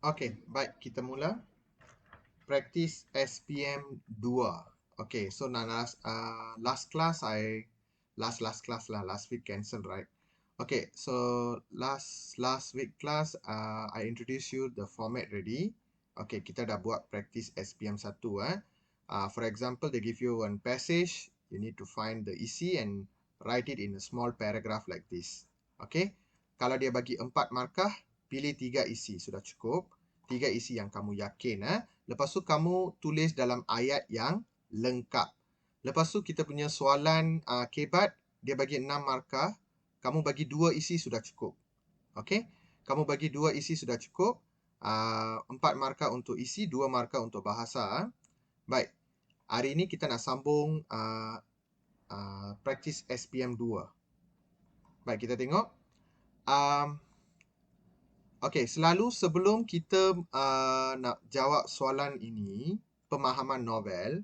Okay, baik. Kita mula. Practice SPM 2. Okay, so last class last week cancel, right? Okay, so last week class I introduce you the format ready. Okay, kita dah buat practice SPM 1 . For example, they give you one passage, you need to find the isi and write it in a small paragraph like this. Okay, kalau dia bagi 4 markah, pilih 3 isi, sudah cukup. 3 isi yang kamu yakin. Lepas tu kamu tulis dalam ayat yang lengkap. Lepas tu kita punya soalan kebat, dia bagi 6 markah. Kamu bagi 2 isi sudah cukup. Okey? Kamu bagi 2 isi sudah cukup. 4 markah untuk isi, 2 markah untuk bahasa. Baik. Hari ini kita nak sambung practice SPM 2. Baik, kita tengok. Okey, selalu sebelum kita nak jawab soalan ini, pemahaman novel,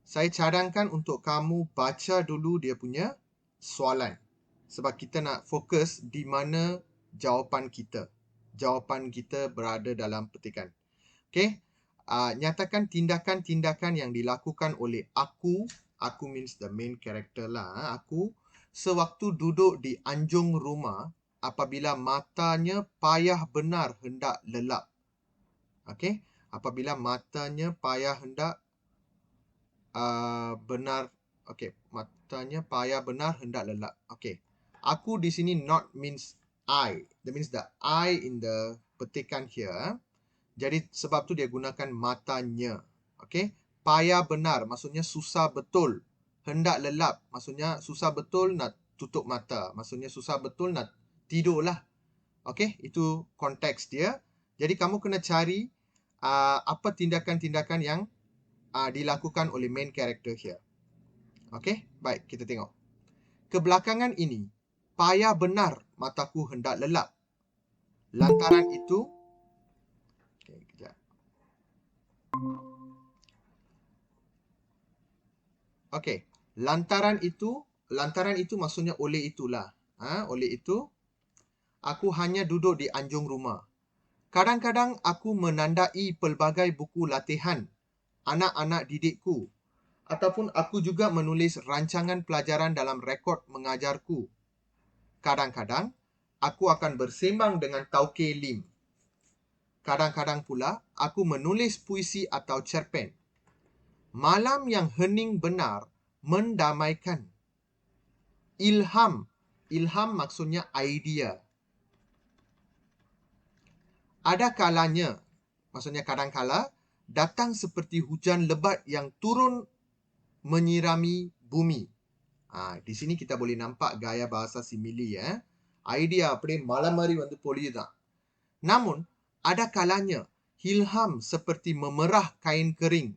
saya cadangkan untuk kamu baca dulu dia punya soalan. Sebab kita nak fokus di mana jawapan kita. Jawapan kita berada dalam petikan. Okey, nyatakan tindakan-tindakan yang dilakukan oleh aku means the main character lah, aku, sewaktu duduk di anjung rumah apabila matanya payah benar hendak lelap. Okey, apabila matanya payah hendak benar, okey, matanya payah benar hendak lelap. Okey, aku di sini not means I. That means the I in the petikan here. Jadi sebab tu dia gunakan matanya. Okey, payah benar maksudnya susah betul. Hendak lelap maksudnya susah betul nak tutup mata. Maksudnya susah betul nak tidurlah. Okey, itu konteks dia. Jadi kamu kena cari apa tindakan-tindakan yang dilakukan oleh main character here. Okey, baik, kita tengok. Kebelakangan ini, payah benar mataku hendak lelap. Lantaran itu, okey, kejap. Okey, lantaran itu maksudnya oleh itulah. Oleh itu, aku hanya duduk di anjung rumah. Kadang-kadang aku menandai pelbagai buku latihan anak-anak didikku. Ataupun aku juga menulis rancangan pelajaran dalam rekod mengajarku. Kadang-kadang, aku akan bersembang dengan Tauke Lim. Kadang-kadang pula, aku menulis puisi atau cerpen. Malam yang hening benar mendamaikan. Ilham maksudnya idea. Ada kalanya, maksudnya kadangkala, datang seperti hujan lebat yang turun menyirami bumi. Di sini kita boleh nampak gaya bahasa simili. Idea அப்படியே மலை மாதிரி வந்து பொழியுதான். Namun, ada kalanya ilham seperti memerah kain kering.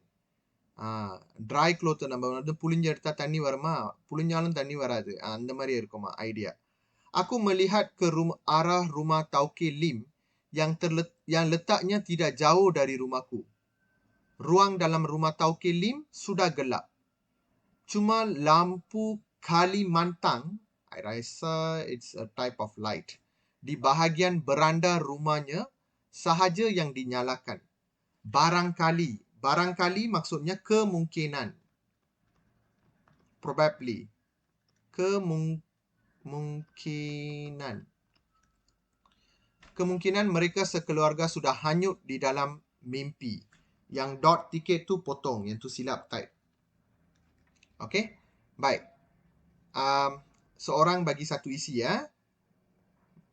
Dry cloth நம்ம வந்து புழிஞ்சு எடுத்தா தண்ணி வருமா? புழிஞ்சாலும் தண்ணி வராது. அந்த மாதிரி இருக்குமா idea. Aku melihat ke arah rumah Tauke Lim yang letaknya tidak jauh dari rumahku. Ruang dalam rumah Tauke Lim sudah gelap. Cuma lampu Kalimantang, I rasa it's a type of light, di bahagian beranda rumahnya sahaja yang dinyalakan. Barangkali maksudnya kemungkinan. Probably. Kemungkinan mereka sekeluarga sudah hanyut di dalam mimpi. Yang dot tiket tu potong, yang tu silap type. Okey? Baik. Seorang bagi satu isi ya.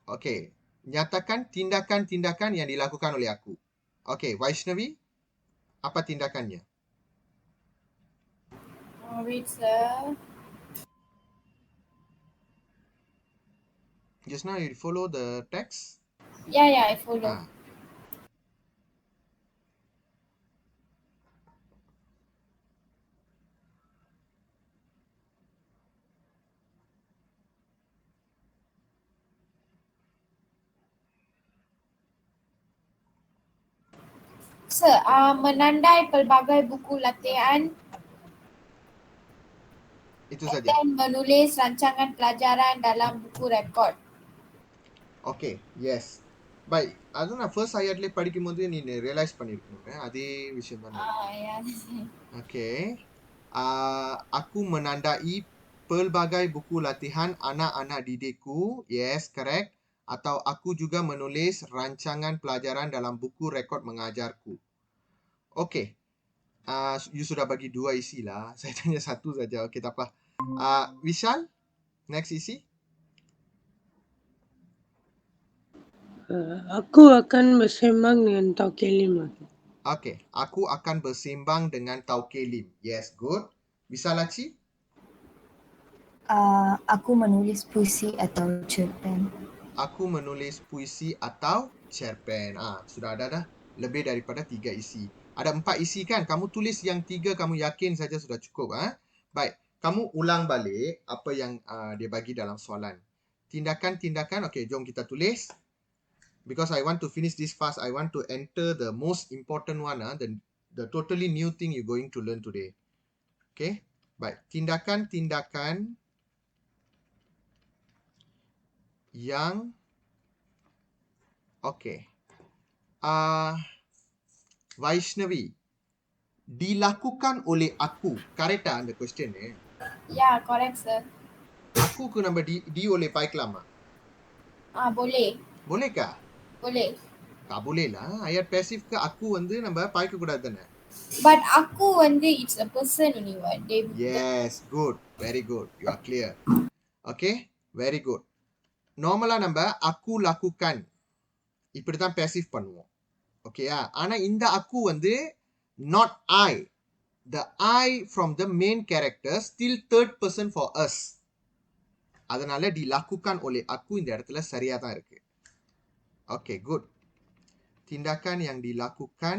Okey. Nyatakan tindakan-tindakan yang dilakukan oleh aku. Okey, Vaishnavi, apa tindakannya? Wait, sir. Just now you follow the text? Yeah, I follow. Sir, menandai pelbagai buku latihan. Itu saja. Dan menulis rancangan pelajaran dalam buku rekod. Okay, yes. Baik, அது நான் first ayatல படிக்கும்போது நீ realise பண்ணியிருக்கணும். அதே விஷயம் தான் நான். Ya. Okay. Aku menandai pelbagai buku latihan anak-anak didikku. Yes, correct. Atau aku juga menulis rancangan pelajaran dalam buku rekod mengajarku. Okay. You sudah bagi 2 isi lah. Saya tanya 1 saja. Okay, tak apa. Vishal, next isi. Aku akan bersembang dengan Tauke Lim. Okay. Aku akan bersembang dengan Tauke Lim. Yes, good. Visalachi? Aku menulis puisi atau cerpen. Aku menulis puisi atau cerpen. Sudah ada dah. Lebih daripada 3 isi. Ada 4 isi kan? Kamu tulis yang 3, kamu yakin saja sudah cukup. Baik. Kamu ulang balik apa yang dia bagi dalam soalan. Tindakan-tindakan. Okay, jom kita tulis. Because I want to finish this fast. I want to enter the most important one. The totally new thing you're going to learn today. Okay. Baik. Tindakan-tindakan yang okay. Vaishnavi, dilakukan oleh aku. Correct அந்த question? Ya, correct sir. Aku நம்ம di oleh பாய்க்கலாமா? Boleh. Bolehkah? Boleh. Tak boleh lah. Ayat pasif ke aku வந்து நம்ம பாய்க்க கூடாது தானே? But aku it's a person only what. They Yes, good. Very good. You are clear. Okay? Very good. நார்மலா நம்ம aku lakukan. இப்படிதான் passive பண்ணுவோம். ஓகேயா? ஆனா இந்த aku வந்து not I. The I from the main character still third person for us. அதனால dilakukan oleh aku இந்த இடத்துல சரியா தான் இருக்கு. Okay, good. Tindakan yang dilakukan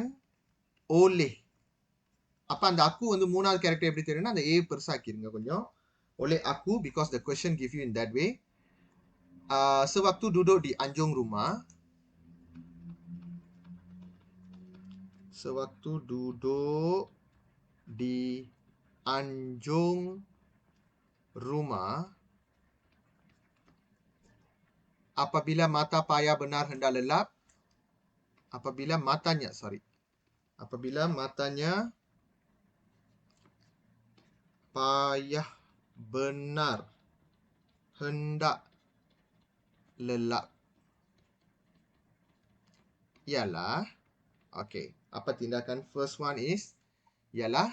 oleh. அப்ப அந்த aku வந்து மூணாவது கேரக்டர் எப்படி தெரியும்னா அந்த A பெருசாக்கிருங்க கொஞ்சம். Oleh aku because the question give you in that way. Sewaktu duduk di anjung rumah. Sewaktu duduk di anjung rumah. Apabila mata payah benar hendak lelap. Apabila matanya payah benar hendak lelap. Ialah, okay, apa tindakan first one is, ialah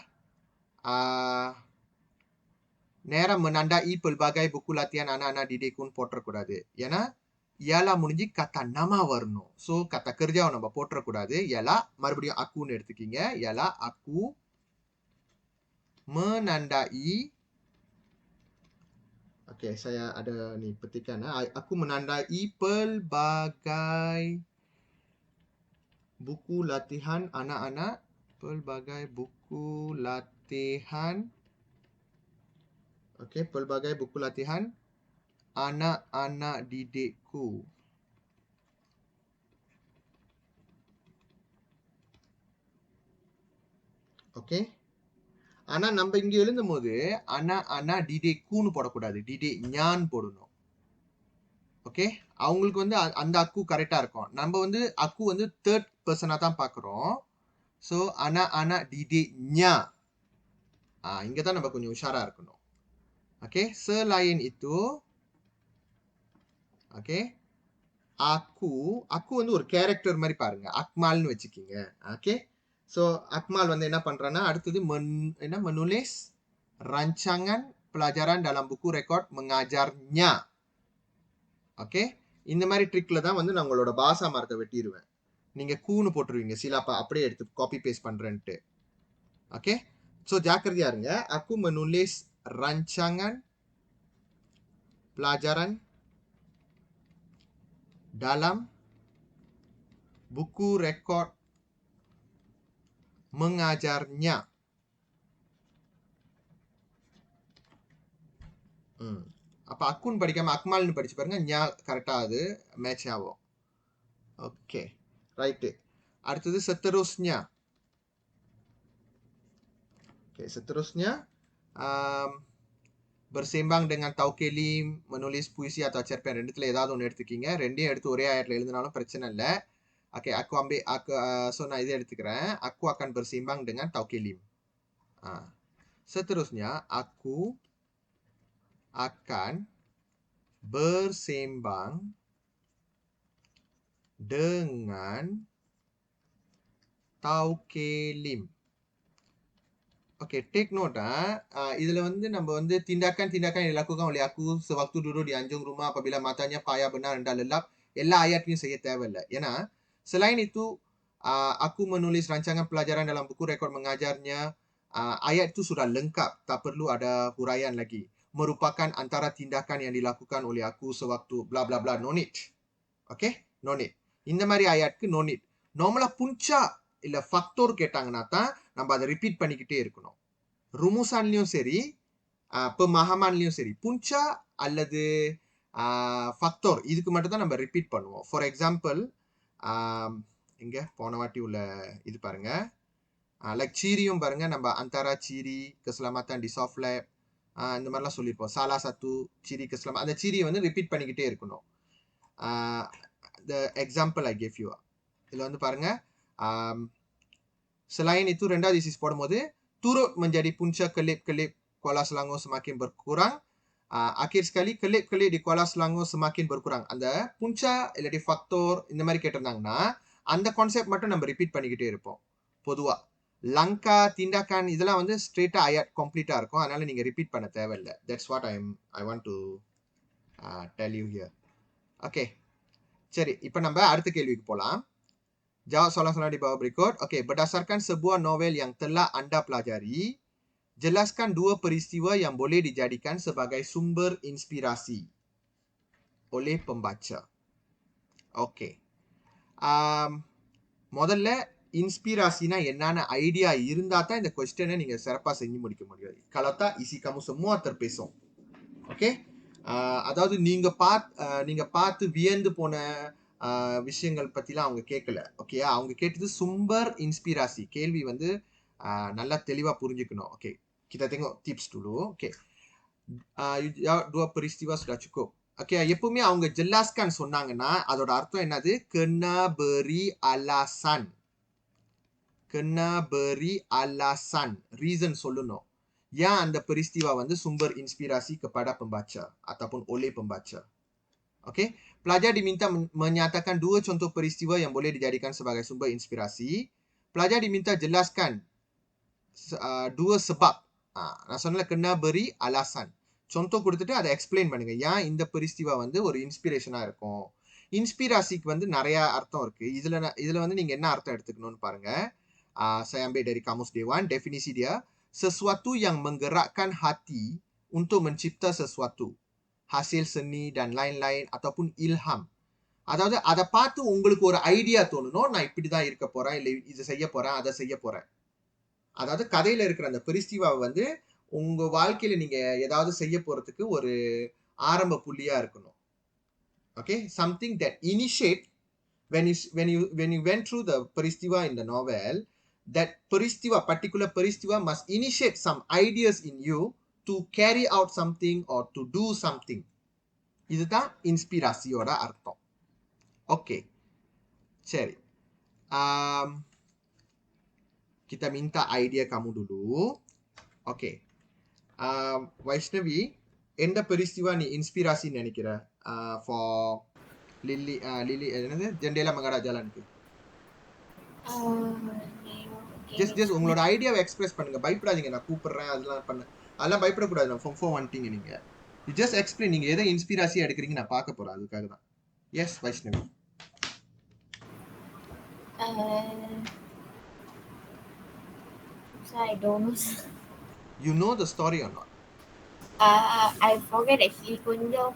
நேரம் menandai pelbagai buku latihan anak-anak didikun போற்றக்கூடாது. ஏன்னா ialah முடிஞ்சு kata nama வரணும். So kata kerja நம்ம போற்றக்கூடாது. ialah மறுபடியும் akuன்னு எடுத்துக்கிங்க. ialah aku menandai. Okay, saya ada ni petikan. Aku menandai pelbagai buku latihan anak-anak. Pelbagai buku latihan. Okay, pelbagai buku latihan anak-anak didikku. Okay. ஆனா நம்ம இங்க எழுதும் போது அண்ணா டிடேக்குன்னு போடக்கூடாது. டிடே ஞான் போடணும். ஓகே, அவங்களுக்கு வந்து அந்த அக்கு கரெக்டா இருக்கும். நம்ம வந்து அக்கு வந்து தேர்ட் பர்சனா தான் பார்க்குறோம். ஸோ அண்ணா டிடே ஞா. இங்க தான் நம்ம கொஞ்சம் உஷாரா இருக்கணும். Okay, selain itu, okay, aku வந்து ஒரு கேரக்டர் மாதிரி பாருங்க. அக்மால்னு வச்சுக்கிங்க. ஓகே, ஸோ அக்மால் வந்து என்ன பண்றான்னா அடுத்தது menulis rancangan pelajaran dalam buku rekod mengajarnya. Okay, இந்த மாதிரி ட்ரிக்ல தான் வந்து நான் உங்களோட பாஷா மார்க்கை வெட்டிடுவேன். நீங்க கூன்னு போட்டுருவீங்க சிலாப்பா அப்படியே எடுத்து காப்பி பேஸ்ட் பண்றேன்ட்டு. ஓகே, ஸோ ஜாக்கிரதையா இருங்க. aku menulis rancangan pelajaran dalam buku rekod mengajarnya. அப்ப அக்குன்னு படிக்காம அக்மால்னு படிச்சு பாருங்க. ஞா கரெக்டா அது மேட்ச் ஆகும். Okay, right. அடுத்தது seterusnya. Okay, seterusnya bersembang dengan Tauke Lim, menulis puisi atau cerpen. ரெண்டுத்துல ஏதாவது ஒன்று எடுத்துக்கிங்க. ரெண்டையும் எடுத்து ஒரே ஆயத்தில் எழுதினாலும் பிரச்சனை இல்லை. Okay, so நான் இதை எடுத்துக்கிறேன். Aku akan bersembang dengan Tauke Lim. Seterusnya, aku akan bersembang dengan Tauke Lim. Okay, take note. இதுல நம்ம tindakan-tindakan yang dilakukan oleh aku sewaktu duduk di anjung rumah apabila matanya payah benar rendah lelap, எல்லா ayatலையும் செய்ய தேவையில்லை. ஏன்னா selain itu aku menulis rancangan pelajaran dalam buku rekod mengajarnya, ayat itu sudah lengkap, tak perlu ada huraian lagi. Merupakan antara tindakan yang dilakukan oleh aku sewaktu bla bla bla, no need. Okay, no need. இந்த மாதிரி ayatக்கு no need. நார்மலா புஞ்சா இல்ல ஃபக்டோர் கேட்டாங்கன்னா தான் நம்ம அதை repeat பண்ணிக்கிட்டே இருக்கணும். ருமுசான்லையும் சரி, பமாஹமான்லையும் சரி, புஞ்சா அல்லது ஃபக்டோர் இதுக்கு மட்டும் தான் நம்ம ரிப்பீட் பண்ணுவோம். ஃபார் எக்ஸாம்பிள், இங்க போன வாட்டி உள்ள இது பாருங்க, லைக் சீரியும் பாருங்க, நம்ம அந்தாரா சீரி keselamatan di soft lab இந்த மாதிரிலாம் சொல்லியிருப்போம். salah satu ciri keselamatan, அந்த சீரியை ரிப்பீட் பண்ணிக்கிட்டே இருக்கணும். the example I gave you, இதுல பாருங்க, selain itu ரெண்டாவது isis போடும்போது turut menjadi punca kelip-kelip Kuala Selangor semakin berkurang. Akhir sekali kelip-kelip di Kuala Selangor semakin berkurang. அந்த punca இல்லாட்டி ஃபக்டோர் இந்த மாதிரி கேட்டிருந்தாங்கன்னா அந்த கான்செப்ட் மட்டும் நம்ம ரிப்பீட் பண்ணிக்கிட்டே இருப்போம். பொதுவா லங்கா tindakan இதெல்லாம் ஸ்ட்ரெயிட்டா ayat கம்ப்ளீட்டா இருக்கும். அதனால நீங்க ரிப்பீட் பண்ண தேவையில்லை. That's what I want to tell you here. Okay, சரி, இப்போ நம்ம அடுத்த கேள்விக்கு போலாம். Jawab soalan-soalan di bawah berikut. Okey, berdasarkan sebuah novel yang telah anda pelajari, jelaskan dua peristiwa yang boleh dijadikan sebagai sumber inspirasi oleh pembaca. Okey. முதல்ல inspirasiனா என்னன்னு idea இருந்தா தான் இந்த क्वेश्चனை நீங்க சிறப்பா செஞ்சு முடிக்க முடியும். Kalau tak isi kamu semua terpesong. Okey? அதாவது நீங்க பார்த்து வியந்து போன விஷயங்கள் பத்திலாம் அவங்க கேட்கல. ஓகே, அவங்க கேட்டது sumber inspirasi. கேள்வி நல்லா தெளிவா புரிஞ்சுக்கணும். Okay, kita tengok tips dulu. Okay, dua peristiwa sudah cukup. Okay, எப்பவுமே அவங்க jelaskan சொன்னாங்கன்னா அதோட அர்த்தம் என்னது? kena beri alasan. Kena beri alasan, reason சொல்லணும். ஏன் அந்த peristiwa sumber inspirasi kepada pembaca ataupun oleh pembaca. Okey, pelajar diminta menyatakan dua contoh peristiwa yang boleh dijadikan sebagai sumber inspirasi. Pelajar diminta jelaskan dua sebab. நான் சொன்னல kena beri alasan. contoh கொடுத்துட்டு அதை explain பண்ணுங்க. ஏன் இந்த peristiwa ஒரு இன்ஸ்பிரேஷனா இருக்கும். இன்ஸ்பிரேஷனுக்கு நிறைய அர்த்தம் இருக்கு. இதுல நீங்க என்ன அர்த்தம் எடுத்துக்கணும்னு பாருங்க. Saya ambil dari Kamus Dewan, definisi dia, sesuatu yang menggerakkan hati untuk mencipta sesuatu. Hasil seni dan lain-lain ataupun ilham. அதாவது அதை பார்த்து உங்களுக்கு ஒரு ஐடியா தோணணும், நான் இப்படிதான் இருக்க போறேன், இல்லை இதை செய்ய போறேன், அதை செய்ய போறேன். அதாவது கதையில இருக்கிற அந்த பெரிஸ்டிவாவை உங்க வாழ்க்கையில நீங்க ஏதாவது செய்ய போறதுக்கு ஒரு ஆரம்ப புள்ளியா இருக்கணும். Okay, something that initiate when you went through the peristiwa in the novel, that peristiwa, particular peristiwa must initiate some ideas in you to carry out something or to do something. இதுதான் இன்ஸ்பிரேஷனோட அர்த்தம். Okay, சரி, kita minta idea kamu dulu. Okay, Vaishnavi, எந்த peristiwa நீ inspiration நினைக்கிற for Lily என்னது ஜெண்டேலா மகாரா ஜாலானுக்கு? just உங்களோட ஐடியாவை express பண்ணுங்க. பயப்படாதீங்க, நான் கூப்பிடுறேன் அதெல்லாம் பயப்படக்கூடாது. நான் ஃபார் வாண்டிங்க நீங்க just explain, நீங்க எதை இன்ஸ்பிரேஷன் எடுக்கிறீங்க நான் பார்க்க போறேன். அதுக்காக தான். Yes Vaishnavi. I don't know. You know the story or not? I forget actually. Kunjung.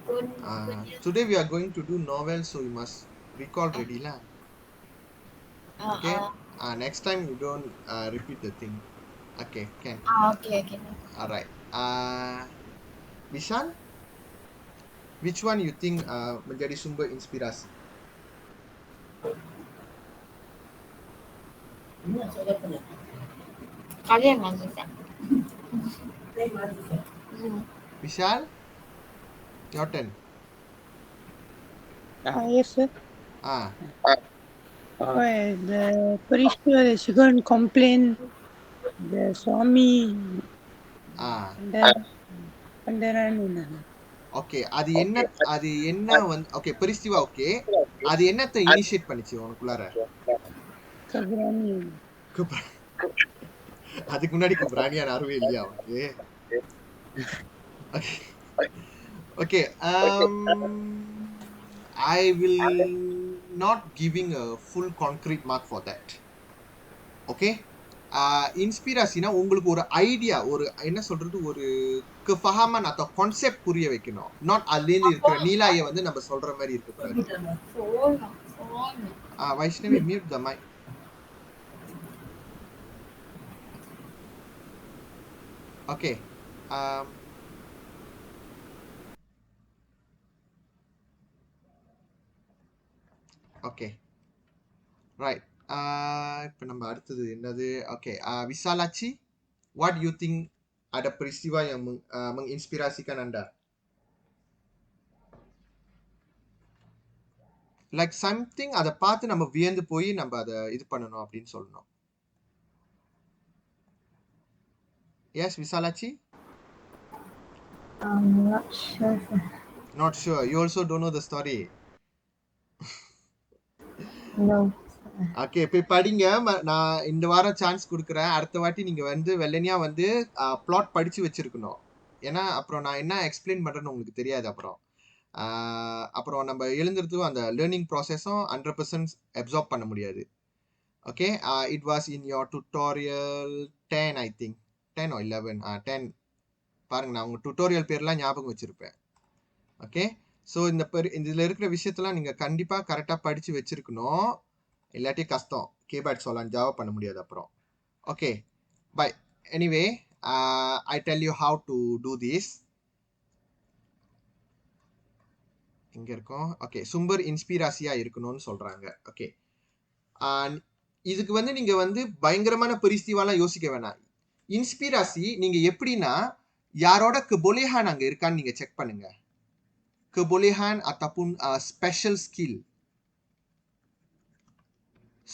Today we are going to do novel, so you must recall ready lah. Okay. Next time you don't repeat the thing. Okay, can. Okay. Alright. Vishan, which one you think menjadi sumber inspirasi? Kalian masuk kan? Vishal, your turn. Yes, sir. Ah, The parishioner, she go and complain. The Swami, ah. Pandaran. Okay. அது என்ன வந்து okay பெரிஸ்டிவா okay. அது என்னத்த initiate பண்ணிச்சு உனக்குள்ளார? Kagrani. குப்ரா- அதுக்கு முன்னாடி குப்ரானியான் அறவே இல்லையா அவனுக்கு? Okay. I will not giving a full concrete mark for that. Okay. இன்ஸ்பிரேஷனா உங்களுக்கு ஒரு ஐடியா, ஒரு என்ன சொல்றது, ஒரு ஃபஹாமன் அத்த கான்செப்ட் புரிய வைக்கணும். நாட் அதுலேருந்து இருக்கிற நீலாயை வந்து நம்ம சொல்ற மாதிரி இருக்கக்கூடாது. Vaishnavi mute the mic. Okay. Okay right. இப்போ நம்ம அடுத்தது என்னது? Okay. Visalakshi, what you think ada peristiwa yang menginspirasikan anda? Like something அதை பார்த்து நம்ம வியந்து போய் நம்ம அதை இது பண்ணணும் அப்படின்னு சொல்லணும். Yes, Visalachi? I'm not sure. Not sure. You also don't know the story. No. Okay, போய் படிங்க. நான் இந்த வாரம் சான்ஸ் கொடுக்குறேன். அடுத்த வாட்டி நீங்க வந்து வெள்ளனியா வந்து பிளாட் படிச்சு வச்சிருக்கணும். ஏன்னா அப்புறம் நான் என்ன எக்ஸ்பிளைன் பண்றேன்னு உங்களுக்கு தெரியாது. அப்புறம் நம்ம எழுந்துறதுக்கும் அந்த லேர்னிங் ப்ராசஸும் 100% அப்சார்ப் பண்ண முடியாது. Okay. It was in your tutorial 10 I think 10 or 11. 10 பாருங்க, நான் உங்க டுட்டோரியல் பேர்லாம் ஞாபகம் வச்சிருப்பேன். ஓகே. ஸோ இதில் இருக்கிற விஷயத்தெல்லாம் நீங்கள் கண்டிப்பாக கரெக்டாக படித்து வச்சிருக்கணும். இல்லாட்டி கஷ்டம். கேபேட் சொல்லலாம், ஜாவா பண்ண முடியாது அப்புறம். Okay bye. Anyway, I tell you how to do this. இங்கே இருக்கும். ஓகே, சும்பர் இன்ஸ்பிராசியாக இருக்கணும்னு சொல்கிறாங்க. ஓகே. இதுக்கு வந்து நீங்கள் வந்து பயங்கரமான பெரிஸ்டிவாலாம் யோசிக்க வேணாம். இன்ஸ்பிராசி நீங்கள் எப்படின்னா, யாரோட கபோலேஹான் அங்கே இருக்கான்னு நீங்கள் செக் பண்ணுங்க. kebolehan ataupun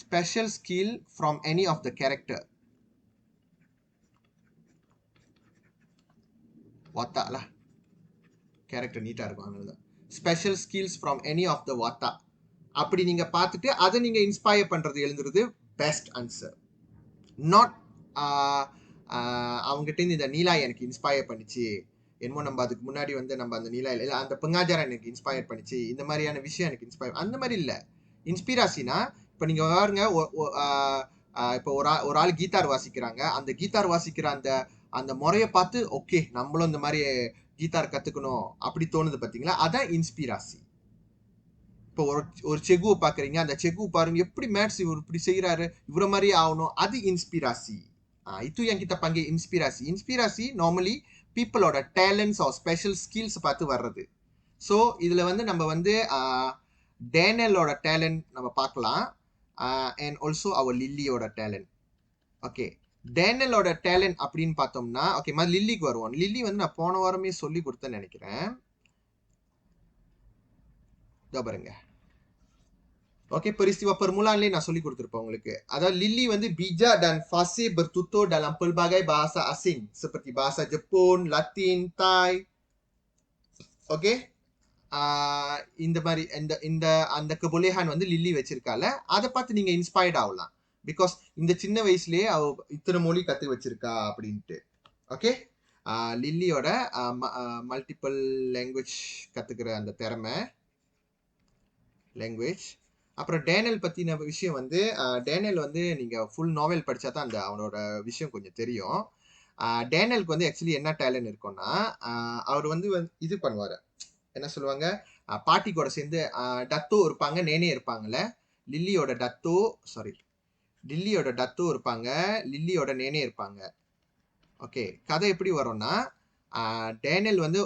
special skill from any of the character. Watak lah. Character நீட்டா இருக்கும், அதனாலதான். Special skills from any of the watak. அப்படி நீங்க பார்த்துட்டு அதை நீங்க இன்ஸ்பயர் பண்றது எழுதுறது பெஸ்ட் ஆன்சர். நாட் அவங்ககிட்ட இருந்து இந்த நீலா எனக்கு இன்ஸ்பயர் பண்ணிச்சு, என்னமோ நம்ம அதுக்கு முன்னாடி வந்து நம்ம அந்த நீலா இல்லை அந்த பெங்காஜாரா எனக்கு இன்ஸ்பயர் பண்ணிச்சு, இந்த மாதிரியான விஷயம் எனக்கு இன்ஸ்பயர், அந்த மாதிரி இல்லை. இன்ஸ்பிராசினா இப்போ நீங்க பாருங்க, இப்போ ஒரு ஆள் கீதார் வாசிக்கிறாங்க. அந்த கீதார் வாசிக்கிற அந்த முறையை பார்த்து ஓகே நம்மளும் இந்த மாதிரி கீதார் கத்துக்கணும் அப்படி தோணுது பார்த்தீங்களா? அதான் இன்ஸ்பிராசி. இப்போ ஒரு செகுவை பார்க்குறீங்க, அந்த செகு பாருங்க எப்படி மேத்ஸ் இவர் இப்படி செய்கிறாரு, இவரை மாதிரி ஆகணும், அது இன்ஸ்பிராசி. itu yang kita panggil inspirasi. Inspirasi normally peopleோட டேலண்ட்ஸ் ஆர் ஸ்பெஷல் ஸ்கில்ஸ் பார்த்து வர்றது. ஸோ இதில் வந்து நம்ம வந்து டேனியலோட டேலண்ட் நம்ம பார்க்கலாம், அண்ட் ஆல்சோ அவர் லில்லியோட டேலண்ட். ஓகே, டேனியலோட டேலண்ட் அப்படின்னு பார்த்தோம்னா, ஓகே லில்லிக்கு வருவோம். லில்லி வந்து நான் போன வாரமே சொல்லி கொடுத்தேன்னு நினைக்கிறேன். இதோ பாருங்க. ஓகே, peristiwa permulaannya நான் சொல்லி கொடுத்துருப்பேன் உங்களுக்கு. அதாவது லில்லி வந்து bija dan fase bertutur dalam pelbagai bahasa asing seperti bahasa Jepun, Latin, Thai. Okay, இந்த மாதிரி அந்த கபோலேஹான் வந்து லில்லி வச்சிருக்கால, அதை பார்த்து நீங்க இன்ஸ்பயர்ட் ஆகலாம். பிகாஸ் இந்த சின்ன வயசுலயே அவ இத்தனை மொழி கத்து வச்சிருக்கா அப்படின்ட்டு. ஓகே, லில்லியோட மல்டிபிள் லாங்குவேஜ் கத்துக்கிற அந்த திறமை, லாங்குவேஜ். அப்புறம் டேனியல் பற்றின விஷயம் வந்து, டேனியல் வந்து நீங்கள் ஃபுல் நாவல் படித்தா தான் அவனோட விஷயம் கொஞ்சம் தெரியும். டேனியலுக்கு வந்து ஆக்சுவலி என்ன டேலண்ட் இருக்கும்னா, அவர் வந்து இது பண்ணுவார், என்ன சொல்லுவாங்க, பாட்டி கூட சேர்ந்து டத்தோ இருப்பாங்க, நேனே இருப்பாங்கல்ல, லில்லியோட டத்தோ இருப்பாங்க, லில்லியோட நேனே இருப்பாங்க. ஓகே, கதை எப்படி வரும்னா, டேனியல் வந்து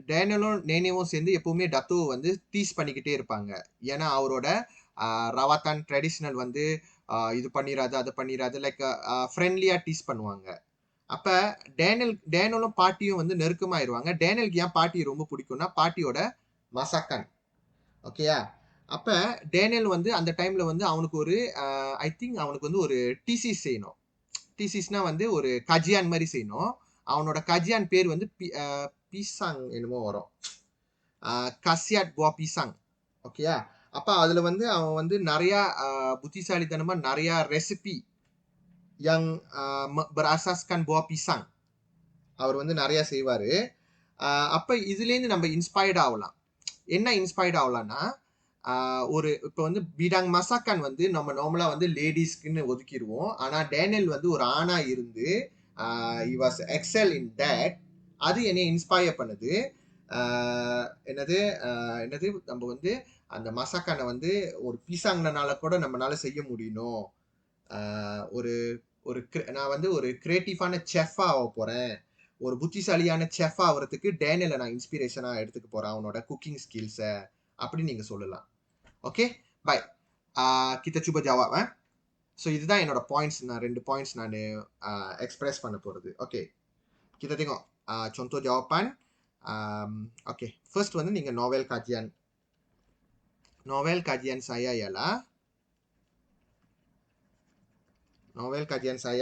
டேனியலும் நேனேவும் சேர்ந்து எப்பவுமே டத்துவை வந்து டீஸ் பண்ணிக்கிட்டே இருப்பாங்க. ஏன்னா அவரோட ரவாத்தான் ட்ரெடிஷ்னல் வந்து இது பண்ணிடாது, அது பண்ணிடாது, லைக் ஃப்ரெண்ட்லியாக டீஸ் பண்ணுவாங்க. அப்ப டேனியலும் பாட்டியும் வந்து நெருக்கமாயிருவாங்க. டேனியலுக்கு ஏன் பாட்டி ரொம்ப பிடிக்கும்னா பாட்டியோட மசாக்கன். ஓகேயா? அப்ப டேனியல் வந்து அந்த டைம்ல வந்து அவனுக்கு ஒரு ஐ திங்க் அவனுக்கு வந்து ஒரு டிசிஸ் செய்யணும். டிசிஸ்னா வந்து ஒரு கஜியான் மாதிரி செய்யணும். அவனோட கஜியான் பேர் வந்து பீசாங் என்னமோ வரும். கசியாட் புவா பீசாங். ஓகேயா? அப்ப அதுல வந்து அவன் வந்து நிறைய புத்திசாலித்தனமா நிறைய recipe yang berasaskan buah pisang அவர் வந்து நிறைய செய்வாரு. அப்ப இதுலேருந்து நம்ம இன்ஸ்பயர்ட் ஆகலாம். என்ன இன்ஸ்பயர்ட் ஆகலாம்னா ஒரு இப்போ வந்து பீடாங் மசாக்கான் வந்து நம்ம நார்மலா வந்து லேடிஸ்க்குன்னு ஒதுக்கிடுவோம். ஆனா டேனியல் வந்து ஒரு ஆணா இருந்து he was excel in that. அது என்னை இன்ஸ்பயர் பண்ணுது. என்னது என்னது நம்ம வந்து அந்த மசாக்கானை வந்து ஒரு பீசாங்கனால கூட நம்மளால செய்ய முடியணும். ஒரு ஒரு நான் வந்து ஒரு கிரியேட்டிவான செஃப்பா ஆக போறேன். ஒரு புத்திசாலியான செஃப்பா ஆகிறதுக்கு டேனியலை நான் இன்ஸ்பிரேஷனா எடுத்துக்க போறேன் அவனோட குக்கிங் ஸ்கில்ஸை அப்படின்னு நீங்க சொல்லலாம். Okay bye kita cuba jawab so இதுதான் என்னோட பாயிண்ட்ஸ். நான் 2 பாயிண்ட்ஸ் நான் எக்ஸ்பிரஸ் பண்ண போறது. Okay kita tengok contoh jawapan. Oke, first வந்து நீங்க novel kajian saya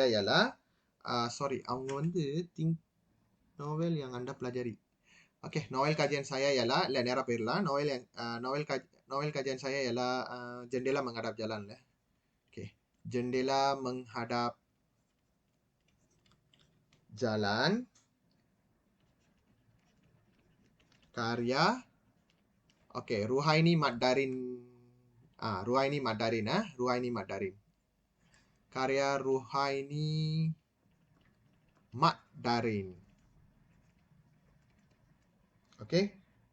ialah sorry அவங்க வந்து novel yang anda pelajari. Oke, novel kajian saya ialah நேரா போயிடலாம். novel kajian saya ialah jendela menghadap jalan lah. Oke, jendela menghadap jalan karya Ruhaini Madarin. Ruhaini Madarin. Karya Ruhaini Madarin. Oke,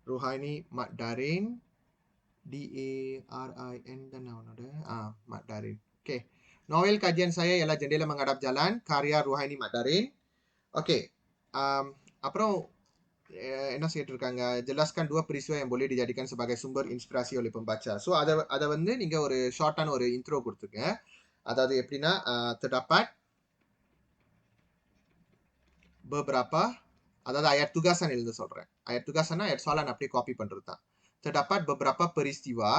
Ruhaini Madarin. DARIN dan ada Madarin. Oke. Novel kajian saya ialah Jendela Menghadap Jalan karya Ruhaini Madarin. Oke. அப்புறம் என்ன சொல்லிட்டுருக்காங்க, jelaskan 2 peristiwa yang boleh dijadikan sebagai sumber inspirasi oleh pembaca. So அதை வந்து நீங்கள் ஒரு ஷார்ட்டான ஒரு intro கொடுத்துருங்க. அதாவது எப்படின்னா terdapat beberapa, அதாவது ayat tugasan எழுத சொல்கிறேன். ayat tugasanனா ayat soalan அப்படியே காப்பி பண்ணுறது தான். terdapat beberapa peristiwa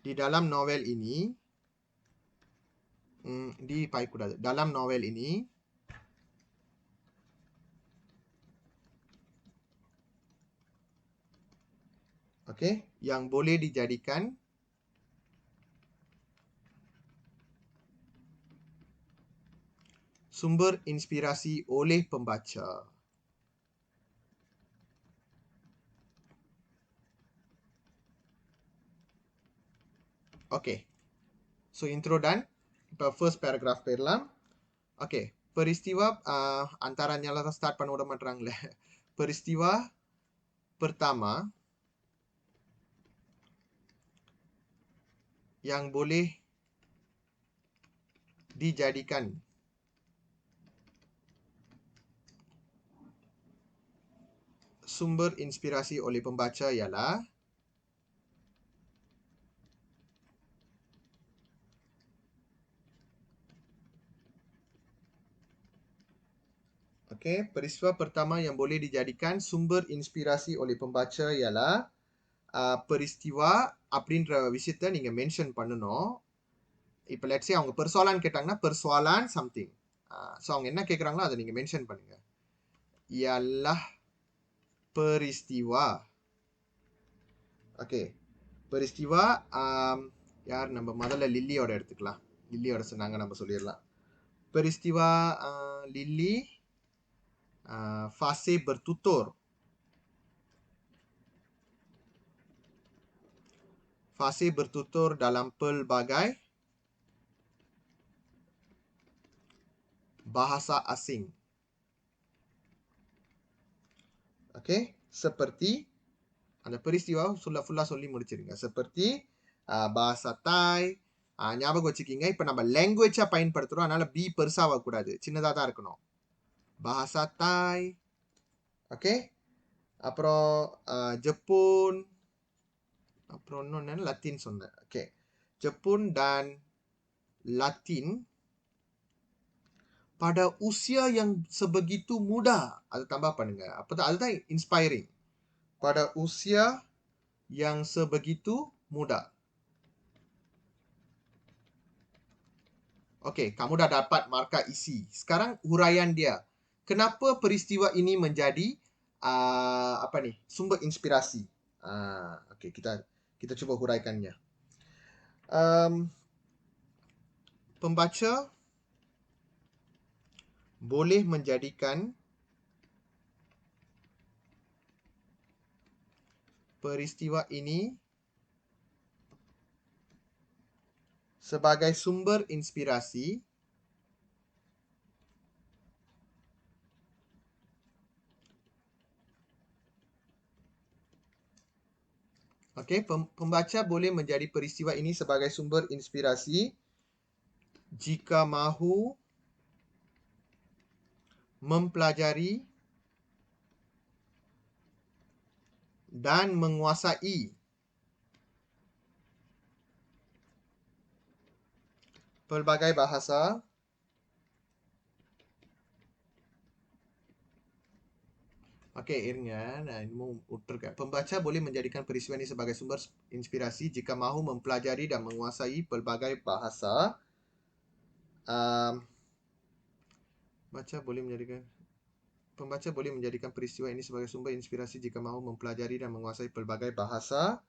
di dalam novel ini dalam novel ini yang boleh dijadikan sumber inspirasi oleh pembaca. Oke. So intro dan first paragraph போயிடலாம். Okay, peristiwa antaranya lah start பண்ண விட மாட்டாங்களே. peristiwa pertama yang boleh dijadikan sumber inspirasi oleh pembaca ialah peristiwa pertama yang boleh dijadikan sumber inspirasi oleh pembaca ialah peristiwa அப்படின்ற விஷயத்தை நீங்க mention பண்ணணும். இப்போ let's say அவங்க பெர்சோலான் கேட்டாங்கன்னா பெர்சோலான் சம்திங். ஸோ அவங்க என்ன கேட்குறாங்களோ அதை நீங்க மென்ஷன் பண்ணுங்க. ialah peristiwa. ஓகே, peristiwa யார் நம்ம முதல்ல லில்லியோட எடுத்துக்கலாம். லில்லியோட சொன்னாங்க, நம்ம சொல்லிடலாம். peristiwa Lili fase bertutur. Fase bertutur dalam pelbagai bahasa asing. Oke, seperti அந்த peristiwa full-ஆ சொல்லி முடிச்சிருங்க. seperti bahasa Thai. ஞாபகம் வச்சுக்கிங்க, இப்போ நம்ம லாங்குவேஜா பயன்படுத்துறோம், அதனால பி பெருசா வரக்கூடாது, சின்னதாக தான் இருக்கணும். bahasa Thai. ஓகே, அப்புறம் ஜப்பான், அப்புறம் இன்னொன்று லத்தீன் சொன்னேன். Okay, Japan dan Latin pada usia yang sebegitu muda. Ada tambah pendengar. Apa tak? Ada tak inspiring? Pada usia yang sebegitu muda. Okey, kamu dah dapat markah isi. Sekarang huraian dia. Kenapa peristiwa ini menjadi sumber inspirasi? Okey, kita cuba huraikannya. Pembaca boleh menjadikan peristiwa ini sebagai sumber inspirasi pembaca boleh menjadi peristiwa ini sebagai sumber inspirasi jika mahu mempelajari dan menguasai pelbagai bahasa ingat. Pembaca boleh menjadikan peristiwa ini sebagai sumber inspirasi jika mahu mempelajari dan menguasai pelbagai bahasa. Pembaca boleh menjadikan peristiwa ini sebagai sumber inspirasi jika mahu mempelajari dan menguasai pelbagai bahasa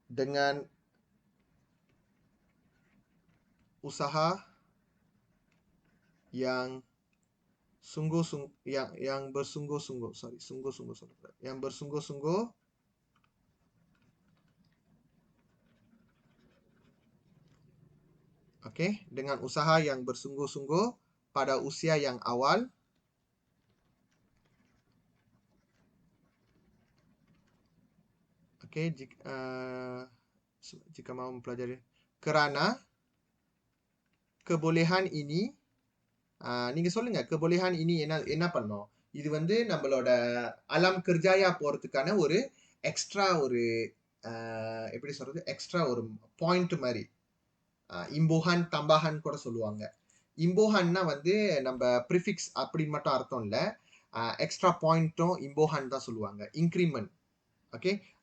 dengan usaha yang bersungguh-sungguh dengan usaha yang bersungguh-sungguh pada usia yang awal jika mahu mempelajari kerana kebolehan ini நீங்க சொல்லுங்க kebolehan ini என்ன பண்ணோம் இது வந்து நம்மளோட அலம் கர்ஜாயா போறதுக்கான ஒரு எக்ஸ்ட்ரா ஒரு எப்படி சொல்றது எக்ஸ்ட்ரா ஒரு பாயிண்ட் மாதிரி இம்போஹான் தம்பாஹான் கூட சொல்லுவாங்க இம்போஹான்னா வந்து நம்ம ப்ரிஃபிக்ஸ் அப்படின்னு மட்டும் அர்த்தம் இல்லை எக்ஸ்ட்ரா பாயிண்ட்டும் இம்போஹான் தான் சொல்லுவாங்க increment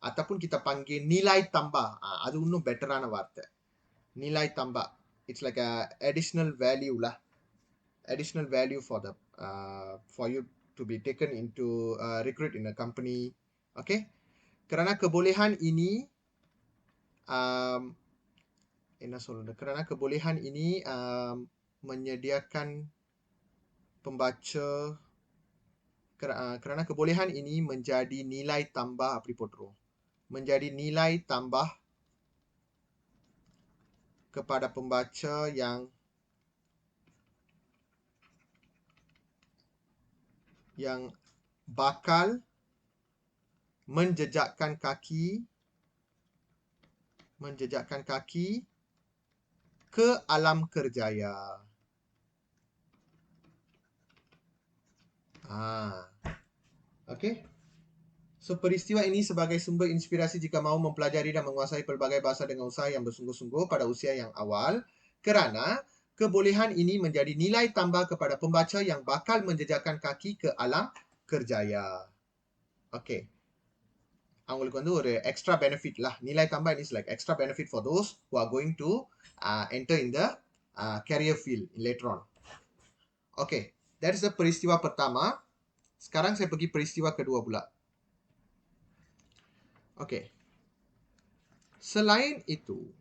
ataupun kita panggil nilai tambah அது இன்னும் பெட்டரான வார்த்தை nilai tambah it's like a additional value lah additional value for you to be taken into recruit in a company kerana kebolehan ini menyediakan pembaca kerana kebolehan ini menjadi nilai tambah menjadi nilai tambah kepada pembaca yang bakal menjejakkan kaki ke alam kerjaya. So peristiwa ini sebagai sumber inspirasi jika mahu mempelajari dan menguasai pelbagai bahasa dengan usaha yang bersungguh-sungguh pada usia yang awal kerana kebolehan ini menjadi nilai tambah kepada pembaca yang bakal menjejakkan kaki ke alam kerjaya. அவங்களுக்கு வந்து ஒரு extra benefit lah. Nilai tambah is like extra benefit for those who are going to enter in the career field later on. That is the peristiwa pertama. Sekarang saya pergi peristiwa kedua pula. Selain itu,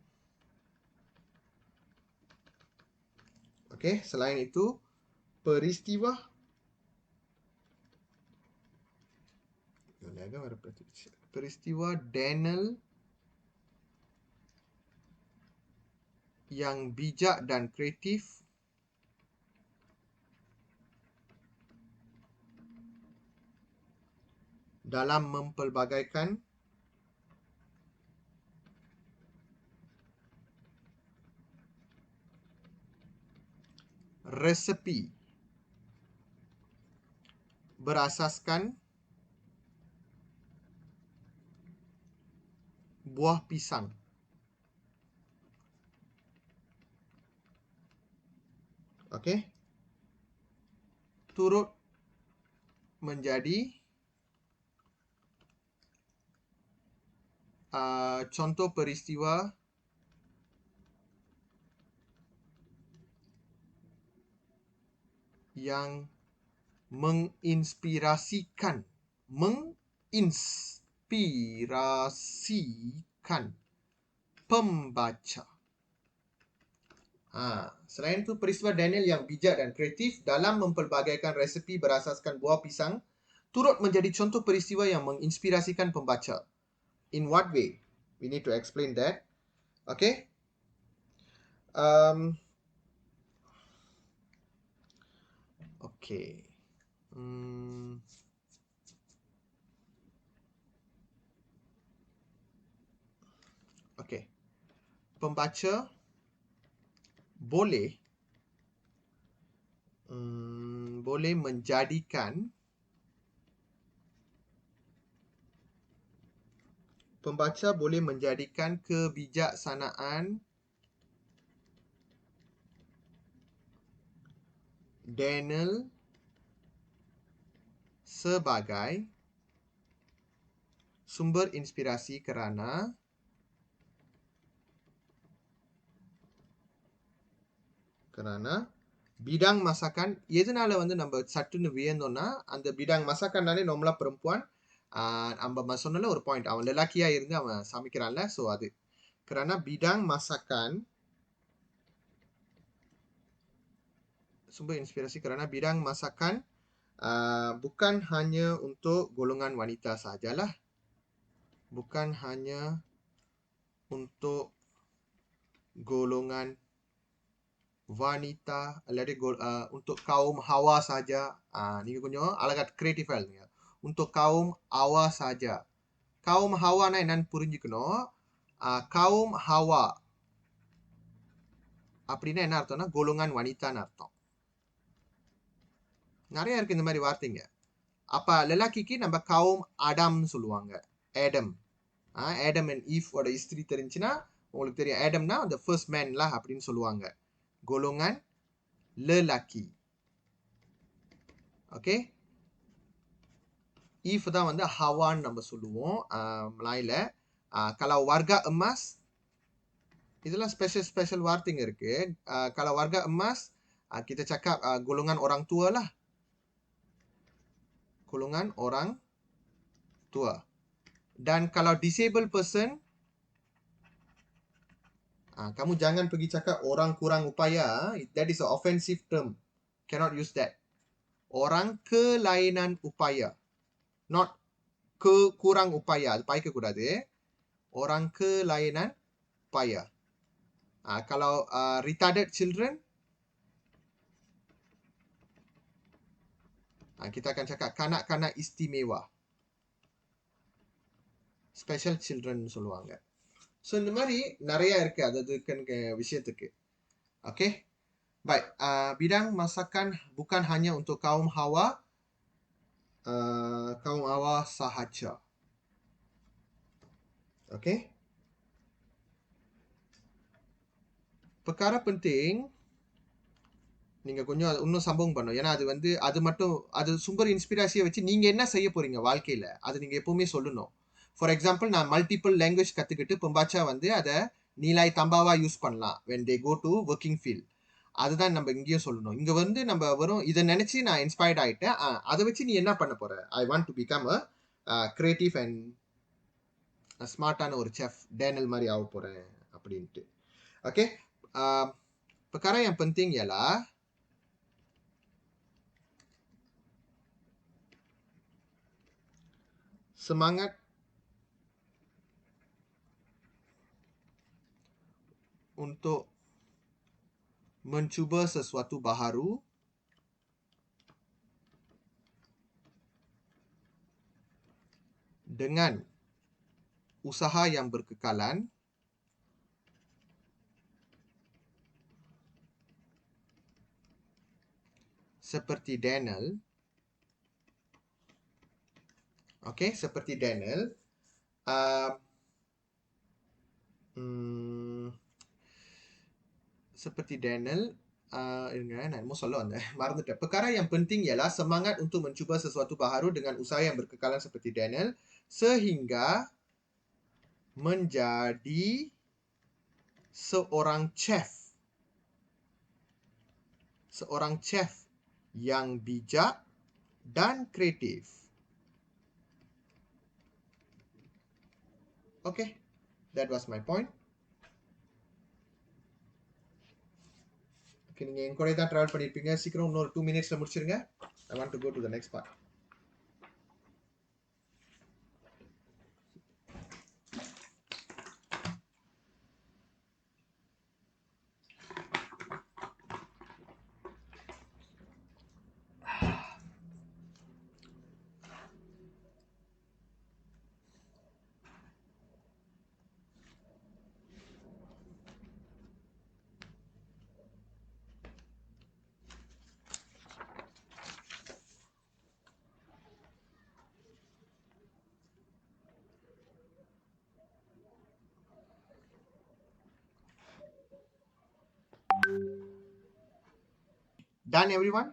peristiwa Daniel yang bijak dan kreatif dalam mempelbagaikan resepi berasaskan buah pisang. Okey. Turut menjadi contoh peristiwa yang menginspirasikan pembaca. Selain itu, peristiwa Daniel yang bijak dan kreatif dalam mempelbagaikan resepi berasaskan buah pisang turut menjadi contoh peristiwa yang menginspirasikan pembaca. In what way? We need to explain that. Okay. Okay. Okay. Pembaca boleh menjadikan kebijaksanaan Daniel sebagai sumber inspirasi kerana bidang masakan எதனால வந்து நம்ம சட்டுன்னு வியந்தோம்னா அந்த bidang masakanனாலே நார்மலா perempuan நம்ம சொன்னல ஒரு point அவன் லலாக்கியா இருந்து அவன் சமைக்கிறான்ல சோ அது kerana bidang masakan sumber inspirasi kerana bidang masakan bukan hanya untuk golongan wanita sahajalah. Bukan hanya untuk golongan wanita, untuk kaum hawa saja. நீங்க கொஞ்சம் அழகா கிரியேட்டிவா எழுதுங்க. untuk kaum hawa saja. kaum hawa-னா என்னன்னு புரிஞ்சுக்கணும். kaum hawa அப்படின்னா என்ன அர்த்தம்னா golongan wanitaன்னு அர்த்தம். நிறைய இருக்கு இந்த மாதிரி வார்த்தைங்க. அப்ப லலாக்கிக்கு நம்ம kaum Adamன்னு சொல்லுவாங்க. Adam. Adam and Eve ஓட ஹிஸ்டரி தெரிஞ்சுன்னா உங்களுக்கு தெரியும். Adamனா the first man lah அப்படின்னு சொல்லுவாங்க. golongan lelaki. Okay. Eve தான் வந்து ஹவான்னு நம்ம சொல்லுவோம் மலாயில. kalau warga emas இதெல்லாம் ஸ்பெஷல் வார்த்தைங்க இருக்கு. kalau warga emas kita cakap golongan orang tua lah. golongan orang tua. Dan kalau disabled person kamu jangan pergi cakap orang kurang upaya. That is an offensive term. Cannot use that. Orang kelainan upaya. Not kurang upaya. அது பாய்க்க கூடாது. Orang kelainan upaya. Kalau retarded children kita akan cakap kanak-kanak istimewa. Special children சொல்லுவாங்க. So இந்த மாதிரி நிறைய இருக்கு அதுக்கு விஷயத்துக்கு. Okay. Baik, bidang masakan bukan hanya untuk kaum hawa sahaja. Okay. Perkara penting நீங்க கொஞ்சம் இன்னும் சம்பவம் பண்ணணும். ஏன்னா அது மட்டும் அது சூப்பர் இன்ஸ்பிரேஷனை வச்சு நீங்க என்ன செய்ய போறீங்க வாழ்க்கையில அது நீங்க எப்பவுமே சொல்லணும். ஃபார் எக்ஸாம்பிள் நான் மல்டிபிள் லாங்குவேஜ் கத்துக்கிட்டு பம்பாச்சா அதை நீலாய் தம்பாவா யூஸ் பண்ணலாம் when they go to working field. அதுதான் நம்ம இங்கேயும் சொல்லணும். இங்க நம்ம வரும் இதை நினைச்சு நான் இன்ஸ்பயர்ட் ஆயிட்டேன். அதை வச்சு நீ என்ன பண்ண போற? I want to become a creative and ஸ்மார்ட்டான ஒரு செஃப் டேனியல் மாதிரி ஆக போறேன் அப்படின்ட்டு. Okay. perkara yang penting ialah semangat untuk mencuba sesuatu baharu dengan usaha yang berkekalan seperti Daniel. Okey, seperti Daniel. Seperti Daniel இருங்க, நான் என்னமோ சொல்ல வந்தேன். மறந்துட்டேன். Perkara yang penting ialah semangat untuk mencuba sesuatu baharu dengan usaha yang berkekalan seperti Daniel sehingga menjadi seorang chef. Seorang chef yang bijak dan kreatif. Okay, that was my point. Okay, நீங்க என் கூட தான் travel பண்ணிருப்பீங்க. சீக்கிரம் இன்னொரு 2 minutesல முடிச்சிருங்க. I want to go to the next part. Done everyone?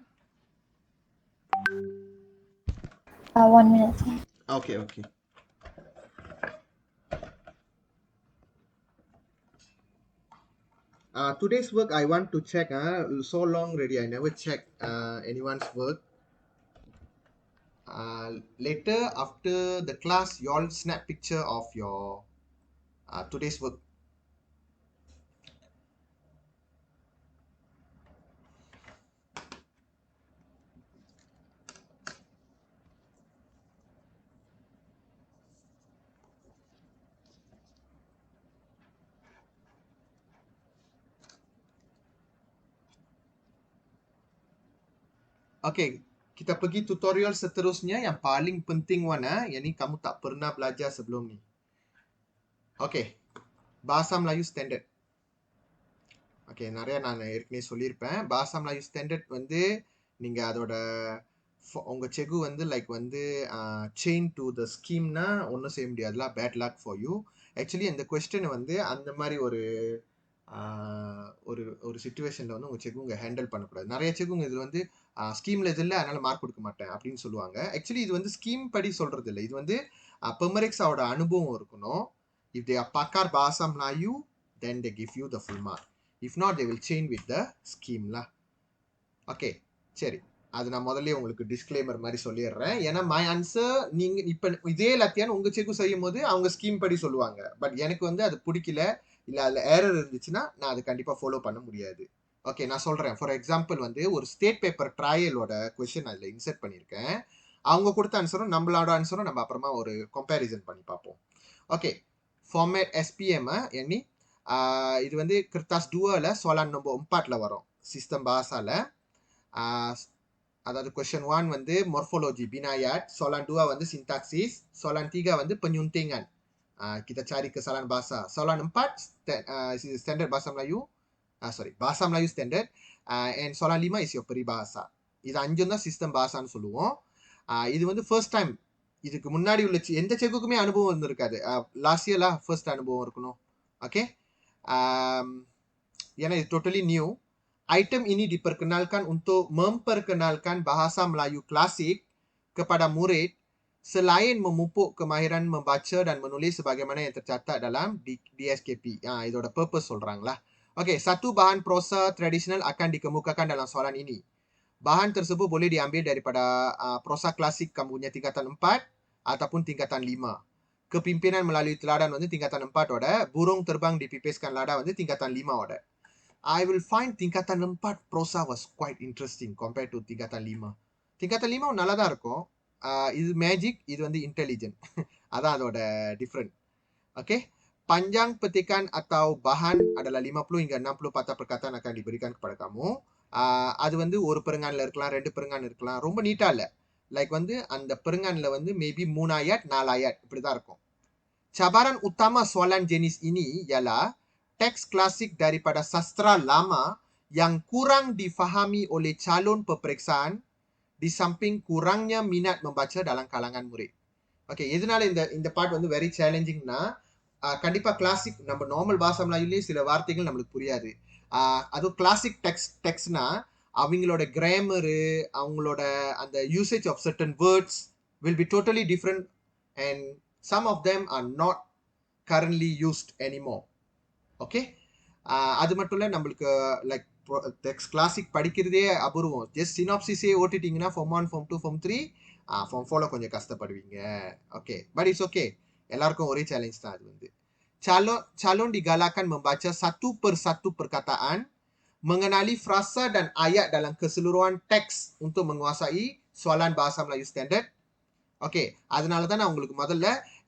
1 minute. Okay. Today's work I want to check. So long already I never check anyone's work. Later after the class, you all snap picture of your today's work. Okay, kita pergi tutorial seterusnya yang paling penting one, yang ni kamu tak pernah belajar sebelum ni. Okay, Bahasa Melayu Standard. Okay, நிறைய நான் ஏற்கனவே சொல்லியிருப்பேன். Bahasa Melayu Standard வந்து நீங்க அதோட உங்க செகு வந்து like வந்து chain to the schemeனா ஒன்றும் செய்ய முடியாதுல. Bad luck for you. Actually இந்த கொஸ்டின் வந்து அந்த மாதிரி ஒரு ஒரு சுச்சுவேஷன்ல வந்து உங்க செகுங்க ஹேண்டில் பண்ணக்கூடாது. நிறைய செகுங்க இது வந்து ஸ்கீம்ல இது இல்லை, அதனால மார்க் கொடுக்க மாட்டேன் அப்படின்னு சொல்லுவாங்க. ஆக்சுவலி இது வந்து ஸ்கீம் படி சொல்றது இல்லை. இது வந்து பெர்மரிக்ஸோட அனுபவம் இருக்கணும். If they are pakar Bahasa Melayu, then they give you the full mark. If not, they will change with the scheme lah. Okay, சரி. அது நான் முதல்ல உங்களுக்கு டிஸ்க்ளைமர் மாதிரி சொல்லிடுறேன். ஏன்னா மை ஆன்சர் நீங்க இப்ப இதே லத்தியான் உங்க செக்கு செய்யும் போது அவங்க ஸ்கீம் படி சொல்லுவாங்க. பட் எனக்கு வந்து அது பிடிக்கல, இல்ல அதுல ஏரர் இருந்துச்சுன்னா நான் அது கண்டிப்பா ஃபாலோ பண்ண முடியாது. ஓகே, நான் சொல்றேன். ஃபார் எக்ஸாம்பிள் வந்து ஒரு ஸ்டேட் பேப்பர் ட்ரையலோட கொஸ்டின் அதுல இன்சர்ட் பண்ணியிருக்கேன். அவங்க கொடுத்த ஆன்சரும் நம்மளோட ஆன்சரும் நம்ம அப்புறமா ஒரு கம்பேரிசன் பண்ணி பார்ப்போம். ஓகே, ஃபார்மேட் எஸ்பிஎம் எண்ணி இது வந்து kertas 2ல soalan nombor 4ல வரும் சிஸ்டம் பாசால. அதாவது கொஸ்டின் 1 வந்து morphology binayat, soalan 2 வந்து sintaksis, soalan 3 வந்து penyuntingan. Kita cari kesalahan bahasa. Soalan 4 standard bahasa Melayu. Bahasa Melayu standard. And soalan 5 is your peribahasa. இது 5 தான் சிஸ்டம் பாசான்னு சொல்லுவோம். இது வந்து ஃபர்ஸ்ட் டைம். இதுக்கு முன்னாடி உள்ள எந்த செக்குக்குமே அனுபவம் இருந்திருக்காது. லாஸ்ட் இயர்லாம் ஃபர்ஸ்ட் அனுபவம் இருக்கணும். ஓகே, ஏன்னா இது totally new. Item ini diperkenalkan untuk memperkenalkan bahasa Melayu klasik kepada murid selain memupuk kemahiran membaca dan menulis sebagaimana yang tercatat dalam DSKP. இதோட purpose சொல்றாங்களா. Okey, satu bahan prosa tradisional akan dikemukakan dalam soalan ini. Bahan tersebut boleh diambil daripada prosa klasik kamu punya tingkatan 4 ataupun tingkatan 5. Kepimpinan melalui teladan வந்து tingkatan 4 ஓட, burung terbang dipipiskan lada வந்து tingkatan 5 ஓட. I will find tingkatan 4 prosa was quite interesting compared to tingkatan 5. tingkatan 5 நல்லா தான் இருக்கும். இது magic, இது வந்து intelligent. அதான் அதோட different. Okay, panjang petikan atau bahan adalah 50 hingga 60 patah perkataan akan diberikan kepada kamu. அது வந்து ஒரு பெருங்கான்ல இருக்கலாம், 2 பெருங்கான் இருக்கலாம். ரொம்ப நீட்டா இல்ல. லைக் வந்து அந்த பெருங்கான்ல வந்து மேபி 3 ayat 4 ayat இப்படிதான் இருக்கும். Cabaran utama soalan jenis ini ialah teks klasik daripada sastra lama yang kurang difahami oleh calon peperiksaan di samping kurangnya minat membaca dalam kalangan murid. Okay, எதனால இந்த பார்ட் வந்து very சேலஞ்சிங்னா, கண்டிப்பா classic நம்ம normal பாஷா மலையிலே சில வார்த்தைகள் நம்மளுக்கு புரியாது. அதுவும் கிளாசிக் டெக்ஸ்ட்னா அவங்களோட கிராமரு, அவங்களோட அந்த usage of certain words will be totally different and some of them are not currently used anymore. Okay, அது மட்டும் இல்லை, நம்மளுக்கு லைக் டெக்ஸ்ட் கிளாசிக் படிக்கிறதே அபூர்வம். ஜஸ்ட் சினாப்சிஸே ஓட்டிட்டிங்கன்னா ஃபார்ம் 1, ஃபார்ம் 2, ஃபார்ம் 3, ஃபார்ம் 4 கொஞ்சம் கஷ்டப்படுவீங்க. ஓகே, பட் இட்ஸ் ஓகே, எல்லாருக்கும் ஒரே சேலஞ்ச் தான் அது வந்து. Calon digalakkan membaca satu persatu perkataan, mengenali frasa dan ayat dalam keseluruhan teks untuk menguasai soalan bahasa Melayu standard. Okay, அதனால தான் நான் உங்களுக்கு முதல்ல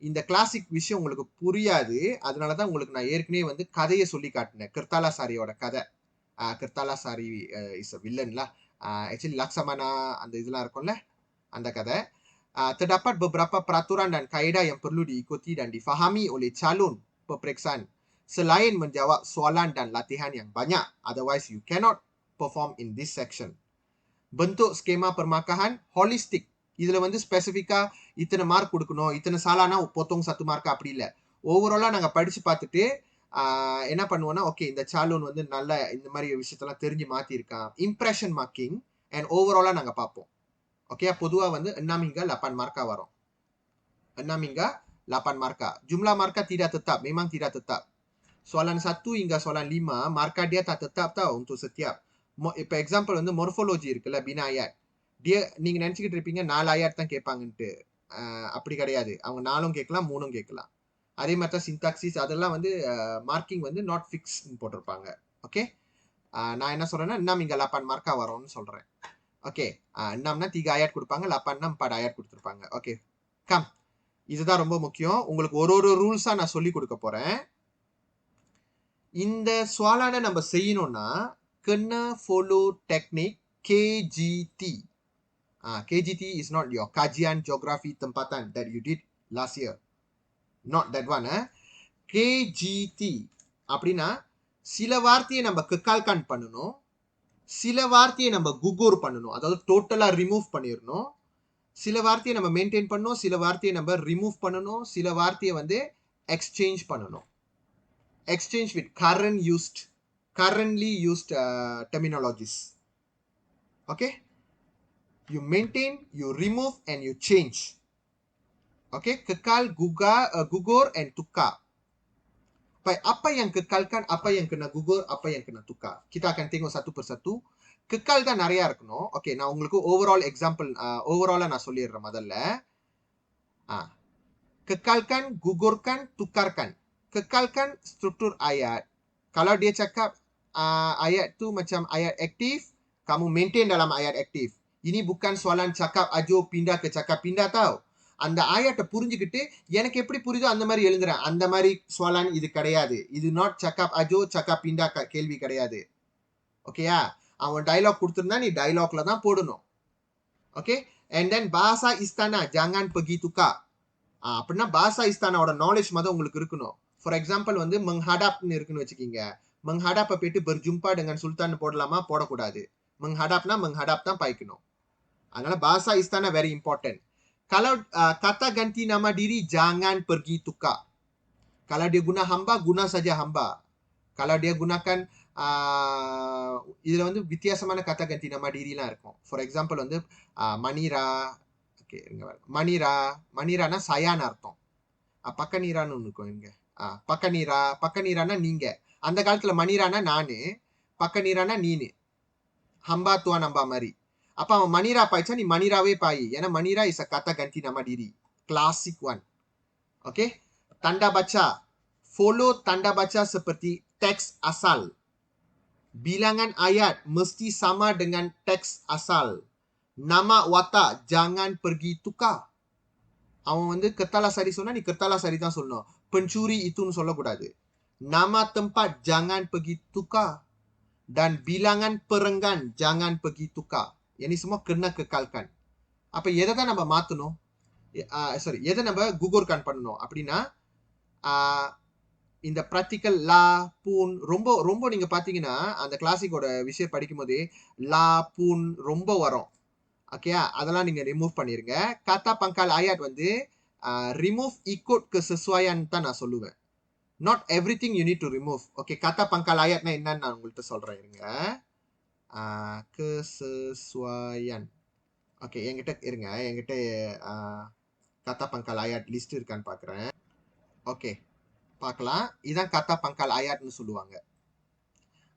இந்த கிளாசிக் விஷயம் உங்களுக்கு புரியாது. அதனால தான் உங்களுக்கு நான் ஏற்கனவே வந்து கதையை சொல்லி காட்டினேன். கிருத்தாலாசாரியோட கதை. கிருத்தாலாசாரி இஸ் அ வில்லன்ல. ஆக்சுவலி லக்ஷ்மணா அந்த இதெல்லாம் இருக்கும்ல, அந்த கதை. Terdapat beberapa peraturan dan kaedah yang perlu diikuti dan difahami oleh calon peperiksaan selain menjawab soalan dan latihan yang banyak. Otherwise, you cannot perform in this section. Bentuk skema permarkahan holistik. இதுல வந்து ஸ்பெசிஃபிக்கா இத்தனை mark கொடுக்கணும், இத்தனை Salana பொத்தவங்க 1 mark அப்படி இல்லை. ஓவராலா நாங்க படிச்சு பார்த்துட்டு என்ன பண்ணுவோம்னா, ஓகே இந்த சாலூன் வந்து நல்ல இந்த மாதிரி விஷயத்தெல்லாம் தெரிஞ்சு மாத்திருக்கான், இம்ப்ரெஷன் மார்க்கிங் அண்ட் ஓவராலா நாங்க பார்ப்போம். ஓகே, பொதுவா வந்து 6 hingga 8 markah வரும். 6 hingga 8 markah. Jumlah markah tidak tetap, memang tidak tetap. Soalan 1 hingga soalan 5 markah dia tak tetap tau untuk setiap. இப்போ எக்ஸாம்பிள் வந்து மொர்ஃபாலஜி இருக்குல்ல, பினா ayat. நீங்க நினைச்சுக்கிட்டு இருப்பீங்க 4 ayat தான் கேட்பாங்கன்ட்டு. அப்படி கிடையாது, அவங்க 4ம் கேட்கலாம், 3ம் கேட்கலாம். அதே மாதிரி தான் சின்டாக்சிஸ், அதெல்லாம் வந்து மார்க்கிங் வந்து நாட் ஃபிக்ஸ்ன்னு போட்டிருப்பாங்க. ஓகே, நான் என்ன சொல்றேன்னா 6 hingga 8 markah வரும்னு சொல்றேன். ஓகே, 6னா 3 ayat கொடுப்பாங்க, 8னா 4 ayat கொடுத்துருப்பாங்க. ஓகே, கம், இதுதான் ரொம்ப முக்கியம். உங்களுக்கு ஒரு ரூல்ஸா நான் சொல்லி கொடுக்க போறேன். இந்த சுவாலான நம்ம செய்யணும்னா kena follow teknik KGT. KGT is not your kajian geografi tempatan that you did last year. Not that one. KGT அப்படின்னா சில வார்த்தையை நம்ம கெக்கால்கான் பண்ணணும், சில வார்த்தையை நம்ம குகூர் பண்ணணும், அதாவது டோட்டலா ரிமூவ் பண்ணிடணும். சில வார்த்தையை நம்ம மெயின்டைன் பண்ணணும், சில வார்த்தையை நம்ம ரிமூவ் பண்ணணும், சில வார்த்தையை வந்து எக்ஸ்சேஞ்ச் பண்ணணும். Exchange with currently used terminologies. Okay, you maintain, you remove and you change. Okay, kekal, gugur and tukar. Apa yang kekalkan, apa yang kena gugur, apa yang kena tukar. Kita akan tengok satu persatu. Kekal தான் நிறைய இருக்கணும். Okay, நான் உங்களுக்கு overall example ஓவராலா நான் சொல்லிடுறேன் முதல்ல. Kekalkan, gugurkan, tukarkan. Kekalkan struktur ayat. Kalau dia cakap ayat tu macam ayat aktif, kamu maintain dalam ayat aktif. Ini bukan soalan cakap ajo pindah ke cakap pindah tau. அந்த ஆயத்தை புரிஞ்சுக்கிட்டு எனக்கு எப்படி புரியுதோ அந்த மாதிரி எழுதுறேன். அந்த மாதிரி சுவாலான் இது கிடையாது. இது நாட் சக்காப் அஜோ சக்காப் பிண்டா கேள்வி கிடையாது. ஓகேயா, அவன் டைலாக் கொடுத்துருந்தா நீ டைலாக்ல தான் போடணும். Okay, and then Bhasa Istana ஜாங்கான் பகி துக்கா. அப்படின்னா பாசா இஸ்தானாவோட நாலேஜ் மதம் உங்களுக்கு இருக்கணும். ஃபார் எக்ஸாம்பிள் வந்து மங்ஹடாப்னு இருக்குன்னு வச்சுக்கிங்க. மங்ஹடாப்பை போயிட்டு பர்ஜும்பா dengan சுல்தான் போடலாமா, போடக்கூடாது. மங்ஹடாப்னா மங்ஹடாப் தான் பாய்க்கணும். அதனால பாசா Istana very important. Kalau kata ganti nama diri jangan pergi tukar. Kalau dia guna hamba, guna saja hamba. Kalau dia gunakan இதுல வந்து வித்தியாசமான கத்த ganti nama diri எல்லாம் இருக்கும். ஃபார் எக்ஸாம்பிள் வந்து மணிரா. ஓகே, இங்க பாருங்க, மணிரானா சயான்னு அர்த்தம். பக்கநீரான்னு ஒன்று இருக்கும் இங்க. பக்கநீரானா நீங்க. அந்த காலத்துல மணிரானா நானு, பக்கநீரானா நீனு, ஹம்பா துவா நம்பா மாதிரி. அப்ப அவன் மணிரா பாய்ச்சா நீ மணிராவே பாயி. ஏன்னா மணிரா இஸ் அ கத்த ganti nama diri. Classic one. Okay. Tanda baca. Follow tanda baca seperti teks asal. Bilangan ayat mesti sama dengan teks asal. Nama watak jangan pergi tukar. அவன் வந்து கர்த்தாலாசாரி சொன்னா நீ கர்த்தாலாசாரி தான் சொல்லணும். pencuri ituன்னு சொல்லக்கூடாது. Nama tempat jangan pergi tukar. Dan bilangan perenggan jangan pergi tukar. Ini semua kena kekalkan. அப்ப எதை தான் நம்ம மாத்தணும், எதை நம்ம குகூர்கான் பண்ணணும் அப்படின்னா, இந்த ப்ராக்டிக்கல் லா பூன் ரொம்ப ரொம்ப நீங்க பாத்தீங்கன்னா அந்த கிளாசிக்கோட விஷயம் படிக்கும் போதே லா பூன் ரொம்ப வரும். ஓகே, அதெல்லாம் நீங்க ரிமூவ் பண்ணிருங்க. kata pangkal ayat வந்து ரிமூவ் ikut kesesuaian தான் நான் சொல்லுவேன். Not everything you need to remove. Okay, kata pangkal ayatna என்னன்னு நான் உங்கள்கிட்ட சொல்றேன் இருங்க. Kesesuaian. Okay, என்கிட்ட kata pangkal ayat list இருக்கான்னு பார்க்குறேன். Okay, பார்க்கலாம். இதான் kata pangkal ayatன்னு சொல்லுவாங்க.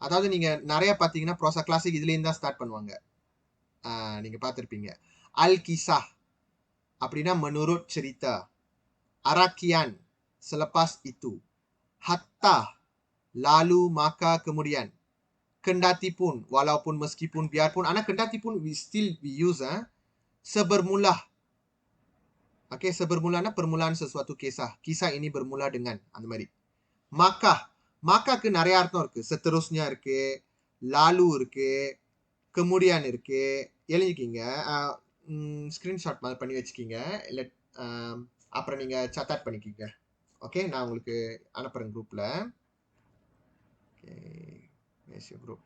அதாவது நீங்க நிறைய பார்த்தீங்கன்னா ப்ரோசா கிளாசிக் இதுலேருந்து தான் ஸ்டார்ட் பண்ணுவாங்க. நீங்க பார்த்துருப்பீங்க. Al-Kisah அப்படின்னா menurut cerita. Arakian selepas itu. Hatta lalu maka kemudian. Kendati pun walaupun meskipun biarpun. Anak kendati pun we use sebermula. Okay, sebermulana permulaan sesuatu kisah. Kisah ini bermula dengan அந்த மாதிரி. Makaக்கு நிறைய அர்த்தம் இருக்கு. seterusnya இருக்கு, lalu இருக்கு, kemudian இருக்கு. எழுதிக்கிங்க. Screenshot மாதிரி பண்ணி வச்சுக்கிங்க. இல்லை அப்புறம் நீங்கள் சட்டாட் பண்ணிக்கிங்க. ஓகே, நான் உங்களுக்கு அனுப்புகிறேன் குரூப்பில். Okay, group.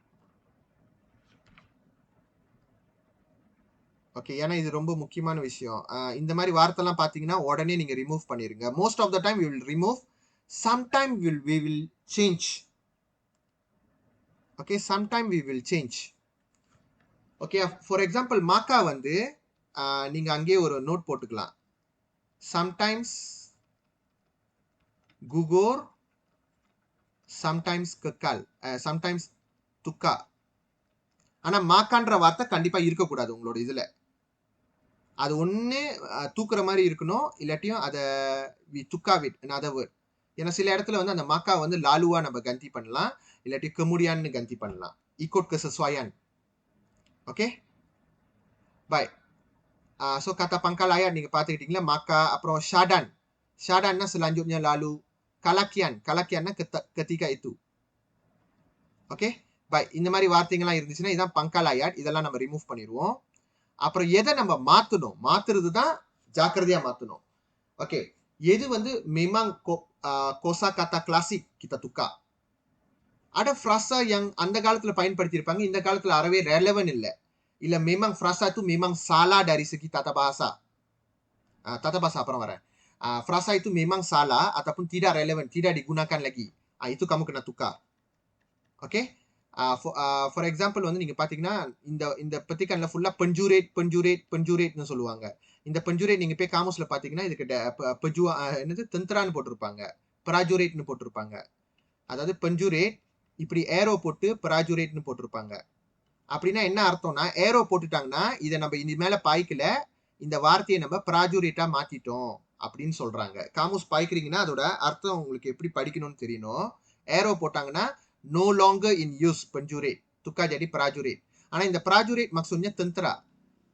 ஓகே, ஏன்னா இது ரொம்ப முக்கியமான விஷயம். இந்த மாதிரி வார்த்தைலாம் பார்த்தீங்கன்னா உடனே நீங்கள் ரிமூவ் பண்ணிடுங்க. Most of the time we will remove. Sometime we will change. Okay, sometime we will change. Okay, for example மாக்கா வந்து நீங்கள் அங்கேயே ஒரு நோட் போட்டுக்கலாம். சம்டைம்ஸ் குகோர், சம்டைம்ஸ் கக்கால், சம்டைம்ஸ் துக்கா. ஆனால் மாக்கான்ற வார்த்தை கண்டிப்பாக இருக்கக்கூடாது உங்களோட இதில். அது ஒன்று தூக்குற மாதிரி இருக்கணும், இல்லாட்டியும் அதை துக்கா விட் another word. ஏன்னா சில இடத்துல வந்து அந்த மாக்கா வந்து லாலுவா நம்ம கந்தி பண்ணலாம், இல்லாட்டி கமுடியான்னு கந்தி பண்ணலாம். ikut kesesuaian. ஓகே, பை. ஸோ kata pangkal ayat நீங்கள் பார்த்துக்கிட்டீங்களா? மாக்கா. அப்புறம் ஷாடான்னா selanjutnya lalu. கலாக்கியான்னா ketika itu. ஓகே, பை. இந்த மாதிரி வார்த்தைகள்லாம் இருந்துச்சுன்னா இதான் பங்கால் ஆயாட். இதெல்லாம் நம்ம ரிமூவ் பண்ணிடுவோம். அப்புறம் எதை நம்ம மாத்துறது தான் ஜாக்கிரதையா மாத்தணும். ஓகே, எது வந்து memang kosa kata klasik kita tukar. Ada frasa yang அந்த காலத்துல பயன்படுத்தியிருப்பாங்க, இந்த காலத்துல அறவே relevant இல்ல memang frasa itu memang salah dari segi tata bahasa. Tata bahasa அப்புறம் வரேன். Frasa itu memang salah ataupun tidak relevant, tidak digunakan lagi. Itu kamu kena tukar. Okay, for example வந்து நீங்கள் பார்த்தீங்கன்னா இந்த பத்திக்கானில் ஃபுல்லாக பஞ்சுரேட்னு சொல்லுவாங்க. இந்த பஞ்சுரேட் நீங்கள் போய் காமர்ஸில் பார்த்தீங்கன்னா இதுக்கு என்னது தந்திரான்னு போட்டிருப்பாங்க, பராஜுரேட்னு போட்டிருப்பாங்க. அதாவது பஞ்சுரேட் இப்படி ஏரோ போட்டு பராஜுரேட்னு போட்டிருப்பாங்க. அப்படின்னா என்ன அர்த்தம்னா, ஏரோ போட்டுட்டாங்கன்னா இதை நம்ம இந்த மேலே பாய்க்கல, இந்த வார்த்தையை நம்ம பராஜுரேட்டாக மாற்றிட்டோம் அப்படின்னு சொல்கிறாங்க. காமர்ஸ் பாய்க்கிறீங்கன்னா அதோட அர்த்தம் உங்களுக்கு எப்படி படிக்கணும்னு தெரியணும். ஏரோ போட்டாங்கன்னா no longer in use penjurit, tukar jadi prajurit. ஆனா இந்த prajurit maksudnya tentara.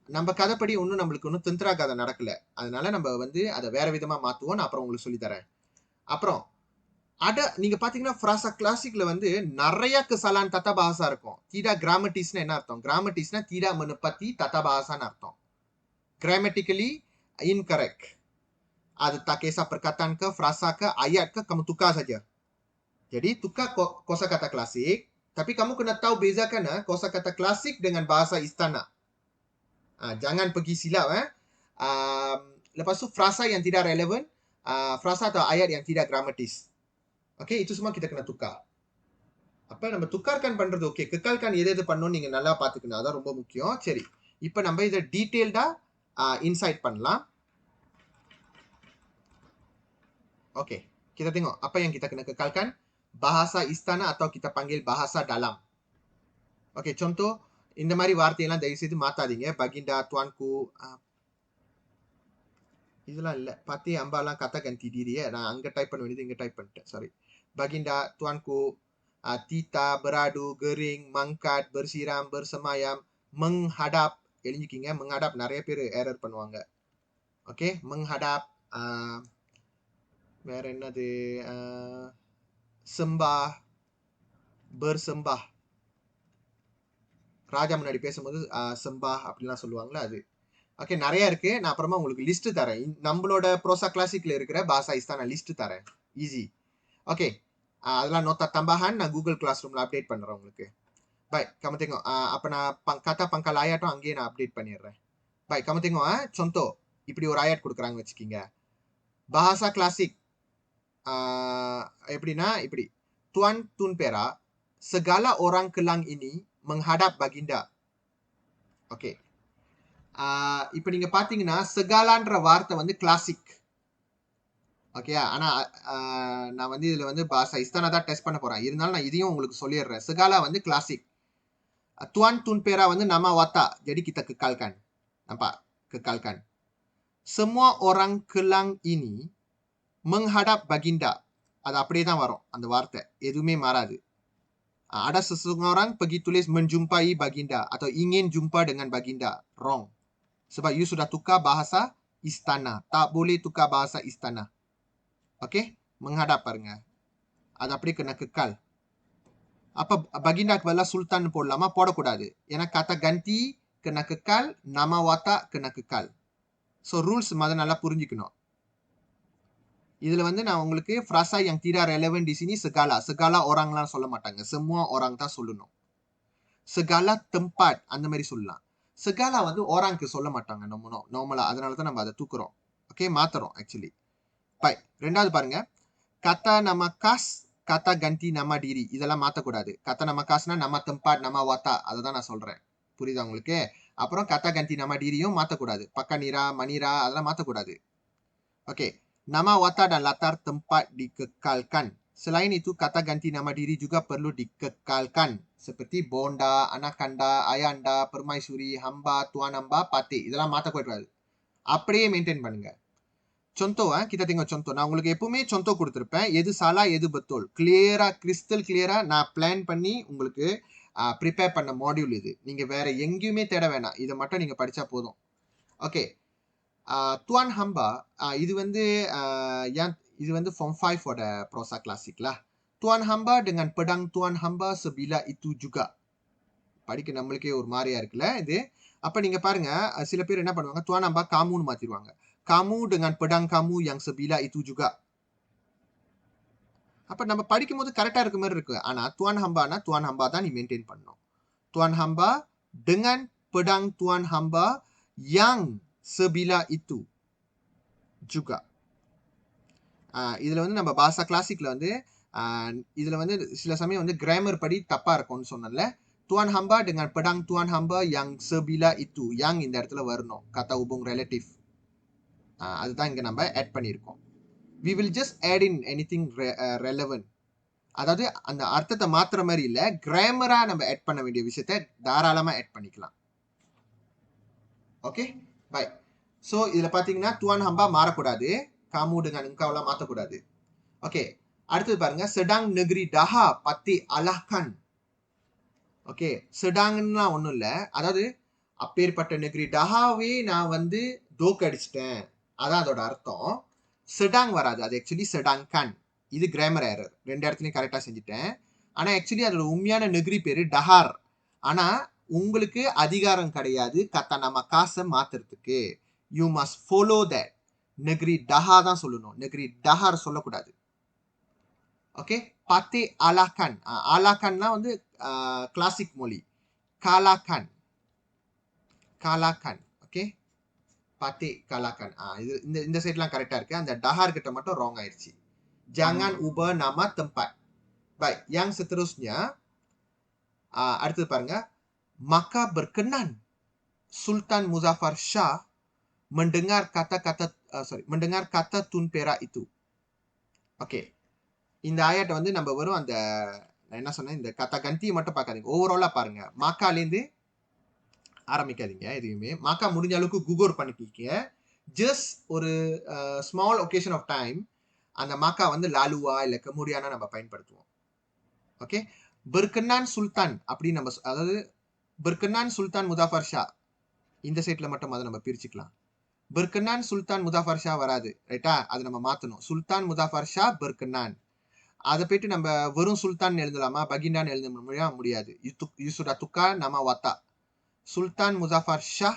நம்ம கதைப்படி நம்மளுக்கு ஒன்றும் தந்திரா கதை நடக்கல, அதனால நம்ம வந்து அதை வேற விதமா மாத்துவோம். நான் அப்புறம் உங்களுக்கு சொல்லி தரேன். அப்புறம் நீங்க பாத்தீங்கன்னா ஃப்ராசா கிளாசிக்ல வந்து நிறைய kesalahan tata bahasa இருக்கும். tidak grammatisனா என்ன அர்த்தம்? grammatisனா tidak menepati tata bahasanya அர்த்தம். grammatically incorrect. அது tak kisah perkataan ke, frasa ke, ayat ke, kamu tukar saja. Jadi tukar kosakata klasik, tapi kamu kena tahu bezakan kosakata klasik dengan bahasa istana. Jangan pergi silap. Lepas tu frasa yang tidak relevan, frasa atau ayat yang tidak gramatis. Okay, itu semua kita kena tukar. அப்போ நம்ம துக்கார்கான் பண்றது okay, கெக்கால்கான் எது பண்ணணும் நீங்க நல்லா பார்த்துக்கணும், அதான் ரொம்ப முக்கியம். சரி, இப்போ நம்ம இதை டீட்டெயில்டா இன்சைட் பண்ணலாம். Oke, kita tengok apa yang kita kena kekalkan. Bahasa istana atau kita panggil bahasa dalam. Oke, contoh இந்த மாதிரி வார்த்தையெல்லாம் தயவு செய்து மாத்தாதீங்க. பகிண்டா, துவான்கு, இதெல்லாம் இல்லை. பத்தி அம்பாலாம் கத்த கந்தி தீரியே, நான் அங்கே டைப் பண்ண வேண்டியது இங்கே டைப் பண்ணிட்டேன், சாரி. பகிண்டா, துவான்கு, tita, beradu, gering, mangkat, bersiram, bersemayam, menghadap. எழுதிக்கிங்க. menghadap நிறைய பேர் எரர் பண்ணுவாங்க. Okay, menghadap. வேற என்னது? sembah, bersembah. ராஜா முன்னாடி பேசும்போது sembah அப்படிலாம் சொல்லுவாங்களா அது. ஓகே, நிறைய இருக்கு. நான் அப்புறமா உங்களுக்கு லிஸ்ட் தரேன். நம்மளோட ப்ரோசா கிளாசிக்ல இருக்கிற பாசா இஸ்தானா லிஸ்ட் தரேன், ஈஸி. ஓகே, அதெல்லாம் நோட்டா தம்பாஹான் நான் கூகுள் கிளாஸ் ரூம்ல அப்டேட் பண்றேன் உங்களுக்கு. பை, kamu tengok. அப்ப நான் kata pangkal ayatum அங்கேயே நான் அப்டேட் பண்ணிடுறேன். By, kamu tengok. contoh இப்படி ஒரு ஆயட் கொடுக்குறாங்க வச்சுக்கிங்க. bahasa klasik எப்படின்னா இப்படி. Tuan Tun Perak, segala orang Kelang ini menghadap baginda. Okay. இப்போ நீங்க பாத்தீங்கன்னா செகாலான்ற வார்த்தை வந்து கிளாசிக். ஓகே. ஆனா நான் வந்து இதுல வந்து பாஷா இஸ்தானா தான் டெஸ்ட் பண்ண போறேன். இருந்தாலும் நான் இதையும் உங்களுக்கு சொல்லிடுறேன். செகாலா வந்து கிளாசிக். Tuan Tun Perak வந்து nama watak. Jadi kita kekalkan. Nampak? Kekalkan. Semua orang Kelang ini menghadap baginda. அது அப்படியே தான் வரும் அந்த வார்த்தை. எதுவுமே மாறாது. Ada seseorang pergi tulis menjumpai baginda atau ingin jumpa dengan baginda. Wrong. Sebab you sudah tukar bahasa istana. Tak boleh tukar bahasa istana. Okay? Menghadap பாருங்க. அது அப்படியே kena kekal. அப்ப baginda பதிலா sultan போடலாமா? போடக்கூடாது. ஏன்னா kata ganti kena kekal, nama watak kena kekal. So rules மத நல்லா புரிஞ்சுக்கணும். இதுல வந்து நான் உங்களுக்கு frasa yang tidak relevant di sini segala. Segala orangலாம் சொல்ல மாட்டாங்க. Semua orang தான் சொல்லணும். Segala tempat அந்த மாதிரி சொல்லலாம். Segala வந்து orangக்கு சொல்ல மாட்டாங்க நார்மலா. அதனால தான் நம்ம அதை தூக்குறோம். ஓகே, மாத்துறோம் ஆக்சுவலி. பை. ரெண்டாவது பாருங்க. Kata nama khas, kata ganti nama diri. இதெல்லாம் மாத்தக்கூடாது. Kata nama khasனா nama tempat, nama watak. அதை தான் நான் சொல்றேன். புரியுதா உங்களுக்கு? அப்புறம் kata ganti nama diriயும் மாத்தக்கூடாது. Pakanira, manira அதெல்லாம் மாத்தக்கூடாது. Okay. Nama watak dan latar tempat dikekalkan. Selain itu, kata ganti nama diri juga perlu dikekalkan. Seperti bonda, anakanda, ayanda, permaisuri, hamba, tuan hamba, pati. இதெல்லாம் மாத்தக்கூடாது. அப்படியே மெயின்டைன் பண்ணுங்க. contoh kita tengok contoh. நான் உங்களுக்கு எப்பவுமே contoh கொடுத்திருப்பேன். எது சாலா எது பத்தோல் கிளியரா crystal கிளியரா நான் பிளான் பண்ணி உங்களுக்கு ப்ரிப்பேர் பண்ண மாடியூல் இது. நீங்க வேற எங்கேயுமே தேட வேணாம். இதை மட்டும் நீங்க படிச்சா போதும். ஓகே. Tuan hamba இது வந்து இது வந்து form 5 ஓட prosa classic lah. Tuan hamba dengan pedang tuan hamba sebila itu juga. படிக்க நம்மளுக்கே ஒரு மாதிரியா இருக்குல்ல இது. அப்ப நீங்க பாருங்க, சில பேர் என்ன பண்ணுவாங்க, tuan hamba kamuன்னு மாத்திடுவாங்க. Kamu dengan pedang kamu yang sebila itu juga. அப்ப நம்ம படிக்கும்போது கரெக்டா இருக்க மாதிரி இருக்கு. ஆனா tuan hamba தான் நீ மெயின்டைன் பண்ணணும். Tuan hamba dengan pedang tuan hamba yang sebila itu juga. இதுல வந்து நம்ம பாஷா கிளாசிக்ல வந்து இதுல வந்து சில சமயம் வந்து கிராமர் படி தப்பா இருக்கும்னு சொன்னல. Tuan hamba dengan pedang tuan hamba yang sebila itu. yang இந்த இடத்துல வரணும். kata hubung relative. அதுதான் இங்க நம்ம ஆட் பண்ணியிருக்கோம். We will just add in anything relevant. அதாவது அந்த அர்த்தத்தை மாத்துற மாதிரி இல்ல, கிராமரா நம்ம ஆட் பண்ண வேண்டிய விஷயத்தை தாராளமா ஆட் பண்ணிக்கலாம். Okay, by. சோ இதுல பாத்தீங்கன்னா tuan hamba மாறக்கூடாது. kamu dengan engkau எல்லாம் மாத்தக்கூடாது. ஓகே, அடுத்தது பாருங்க. sedang negeri daha pati alahkan. Okay, sedangனா ஒண்ணும் இல்ல. அதாவது அப்பேற்பட்ட நெகிரி டஹாவே நான் வந்து தோக்கடிச்சிட்டேன். அதான் அதோட அர்த்தம். sedang வராது. அது ஆக்சுவலி sedangkan. இது கிராமர் எரர். ரெண்டு இடத்துலயும் கரெக்டா செஞ்சுட்டேன். ஆனா ஆக்சுவலி அதோட உண்மையான நெகிரி பேரு டஹார். ஆனா உங்களுக்கு அதிகாரம் கிடையாது கத்த நம்ம காசை மாத்துறதுக்கு. You must follow that. நெகிரி டஹா தான் சொல்லணும். நெகிரி டஹார் சொல்லக்கூடாது. ஓகே, பத்தே அலாக்கான். அலாக்கான்லாம் வந்து கிளாசிக் மொழி. காலாக்கான். காலாக்கான். ஓகே, பத்தே காலாக்கான். இது இந்த சைட்லாம் கரெக்டா இருக்கு. அந்த டஹார் கிட்ட மட்டும் ராங் ஆயிடுச்சு. Jangan ubah nama tempat. Baik, yang seterusnya அடுத்தது பாருங்க. Maka berkenan Sultan Muzaffar Shah mendengar kata Tun Perak itu. Okay, இந்த ஆயத்தை வந்து நம்ம வரும் அந்த என்ன சொன்னேன், இந்த கத்த கந்தி மட்டும் பார்க்காதீங்க. ஓவராலா பாருங்க. மாக்காலேருந்து ஆரம்பிக்காதீங்க எதுவுமே. மாக்கா முடிஞ்ச அளவுக்கு கூகுள் பண்ணிக்கிங்க. ஜஸ்ட் ஒரு ஸ்மால் ஒகேஷன் ஆஃப் டைம் அந்த மாக்கா வந்து லாலுவா இல்ல கமுடியானா நம்ம பயன்படுத்துவோம். ஓகே, பெர்கனான் சுல்தான் அப்படி நம்ம, அதாவது பெர்கனான் சுல்தான் முதாஃபர் ஷா இந்த சைட்ல மட்டும் அதை நம்ம பிரிச்சுக்கலாம். பெர்கனான் சுல்தான் முதாஃபர் ஷா வராது, ரைட்டா? அதை நம்ம மாத்தணும். சுல்தான் முதாஃபர் ஷா பெர்கனான். அதை போயிட்டு நம்ம வெறும் சுல்தான் எழுதலாமா, பகிண்டான் எழுத முடியாது. யூசுடா துக்கா நம்ம வாத்தா. சுல்தான் முதாஃபர் ஷா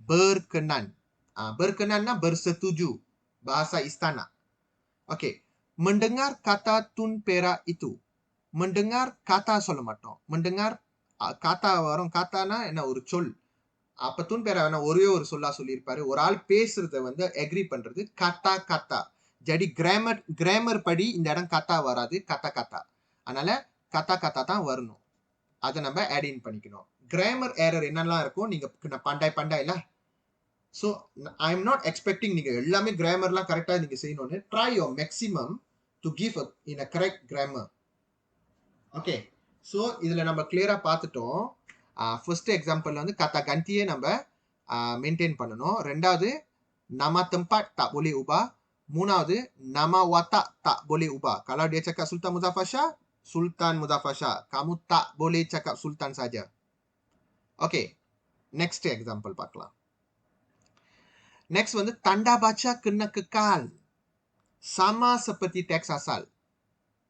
பெர்கனான். பெர்கனான்னா bersetuju bahasa istana. Okay, mendengar kata Tun Perak itu. mendengar kata சொல்ல மாட்டோம். mendengar kata வரும். kataனா என்ன, ஒரு சொல். அப்ப Tun Perak ஒரே ஒரு சொல்லா சொல்லியிருப்பாரு. ஒரு ஆள் பேசுறத வந்து அக்ரி பண்றது கத்தா கத்தா. Jadi grammar pடி இந்த இடம் கத்தா வராது, கத்தா. அதனால கத்தா தான் வரணும். அதை நம்ம add in பண்ணிக்கணும். grammar error என்னெல்லாம் இருக்கும் நீங்க பண்டாய்ல. So I'm not expecting நீங்க எல்லாமே grammarலாம் கரெக்டா நீங்க செய்யணும்னு. Try your maximum to give in a correct grammar. Okay. So இதுல நம்ம clear-ஆ பார்த்துட்டோம். First example வந்து kata gantiye நம்ம maintain பண்ணணும். ரெண்டாவது nama tempat tak boleh ubah. மூணாவது nama watak tak boleh ubah. Kalau dia cakap Sultan Muzaffar Shah, Sultan Muzaffar Shah. Kamu tak boleh cakap Sultan saja. Okay. Next example பார்க்கலாம். Next வந்து tanda baca kena kekal. Sama seperti teks asal.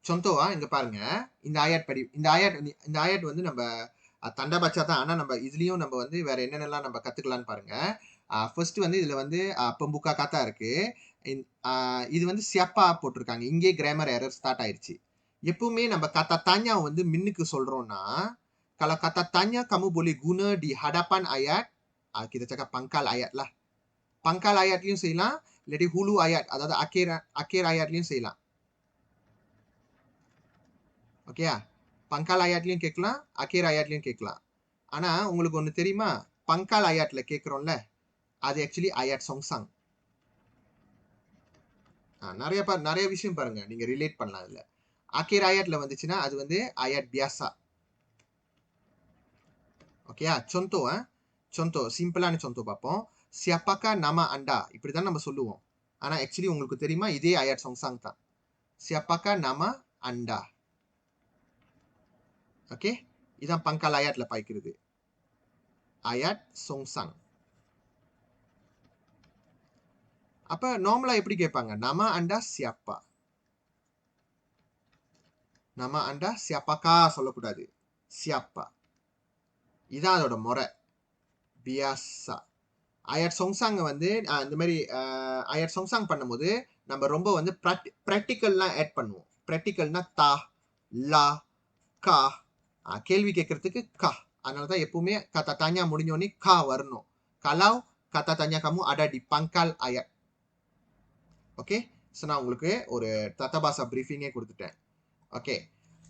Contoh இங்க பாருங்க. இந்த ஆயத் வந்து நம்ம தண்டா baca தான். ஆனா நம்ம இதுலயும் நம்ம வந்து வேற என்னென்னலாம் நம்ம கத்துக்கலாம்னு பாருங்க. First வந்து இதுல வந்து pembuka kata இருக்கு. இது வந்து siapa போட்டிருக்காங்க. இங்கே grammar error start ஆயிருச்சு. எப்பவுமே நம்ம kata tanya வந்து மின்னுக்கு சொல்றோம்னா, kalau kata tanya kamu boleh guna di hadapan ayat, kita cakap pangkal ayat lah. Pangkal ayatலையும் செய்யலாம், இல்லாட்டி hulu ayat, அதாவது akhir ayatலையும் செய்யலாம். ஓகேயா? பங்கால் ayatலையும் கேட்கலாம், akhir ayatலையும் கேட்கலாம். ஆனா உங்களுக்கு ஒண்ணு தெரியுமா? பங்கால் ayatல கேட்கிறோம்ல, அது ஆக்சுவலி ayat songsang. நிறைய விஷயம் பாருங்க, நீங்க ரிலேட் பண்ணலாம் இதுல. akhir ayatல வந்துச்சுன்னா அது வந்து ayat biasa. ஓகேயா? contoh சிம்பிளான contoh பார்ப்போம். Siapakah nama anda? இப்படிதான் நம்ம சொல்லுவோம். ஆனா ஆக்சுவலி உங்களுக்கு தெரியுமா இதே ayat songsang தான். Siapakah nama anda? ஓகே, இதான் பங்கால் ayatல பாய்க்கிறது. ayat songsang. அப்ப நார்மலா எப்படி கேட்பாங்க? nama anda siapa? nama anda siapakah சொல்லக்கூடாது. siapa. இதான் அதோட முறை. biasa. ayat songsang வந்து இந்த மாதிரி ayat songsang பண்ணும்போது நம்ம ரொம்ப வந்து practicalலாம் ஆட் பண்ணுவோம். practicalனா ta, la, ka. கேள்வி கேட்கறதுக்கு ka. அதனால தான் எப்பவுமே kata tanya முடிஞ்சோனே ka வரணும். Kalau kata tanya kamu ada di pangkal ayat. Okay, so நான் உங்களுக்கு ஒரு tata bahasa briefing-ஏ கொடுத்துட்டேன். ஓகே,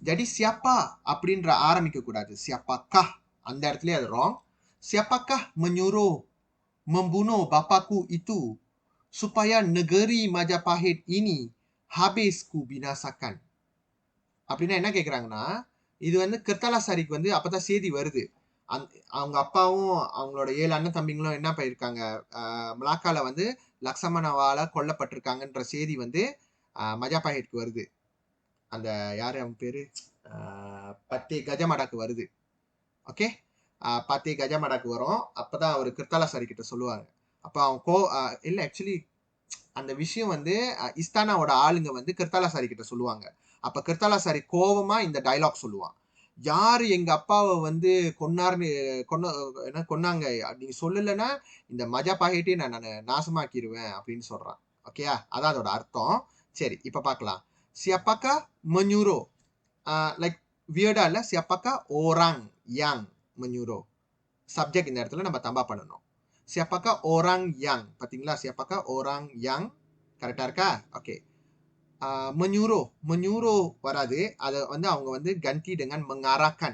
jadi siapa அப்படின்ற ஆரம்பிக்க கூடாது. siapakah அந்த இடத்துலயே அது wrong. Siapakah menyuruh membunuh bapakku itu supaya negeri Majapahit ini habis ku binasakan? அப்படின்னா என்ன கேட்குறாங்கன்னா, இது வந்து கிருத்தாலாசாரிக்கு வந்து அப்பதான் செய்தி வருது. அவங்க அப்பாவும் அவங்களோட 7 அண்ணன் தம்பிங்களும் என்ன பண்ணியிருக்காங்க, மலாக்கால வந்து லக்ஷ்மணவால கொல்லப்பட்டிருக்காங்கன்ற செய்தி வந்து மஜாபாஹிட்க்கு வருது. அந்த யாரு அவன் பேரு, பத்தே கஜமடாக்கு வருது. ஓகே, பத்தே கஜமடாக்கு வரும். அப்பதான் அவர் கிருத்தாலாசாரி கிட்ட சொல்லுவாங்க. அப்ப அவன் இல்ல ஆக்சுவலி அந்த விஷயம் வந்து இஸ்தானாவோட ஆளுங்க வந்து கிருத்தாலாசாரி கிட்ட சொல்லுவாங்க. அப்ப கிருத்தாலாசாரி கோவமா இந்த டைலாக் சொல்லுவான். யாரு எங்க அப்பாவை வந்து கொன்னாங்க நீங்க சொல்லலைன்னா இந்த மஜாபாஹிட்டே நான் நாசமாக்கிடுவேன் அப்படின்னு சொல்றான். ஓகேயா? அதான் அதோட அர்த்தம். சரி, இப்ப பார்க்கலாம். siapakah menyuruh, like weird-ஆ இல்ல? siapakah orang yang menyuruh. Subject இந்த இடத்துல நம்ம தம்பா பண்ணணும். siapakah orang yang, பாத்தீங்களா? siapakah orang yang கரெக்டா இருக்கா? ஓகே. menyuruh வராது. அதை வந்து அவங்க வந்து ganti dengan mengarahkan.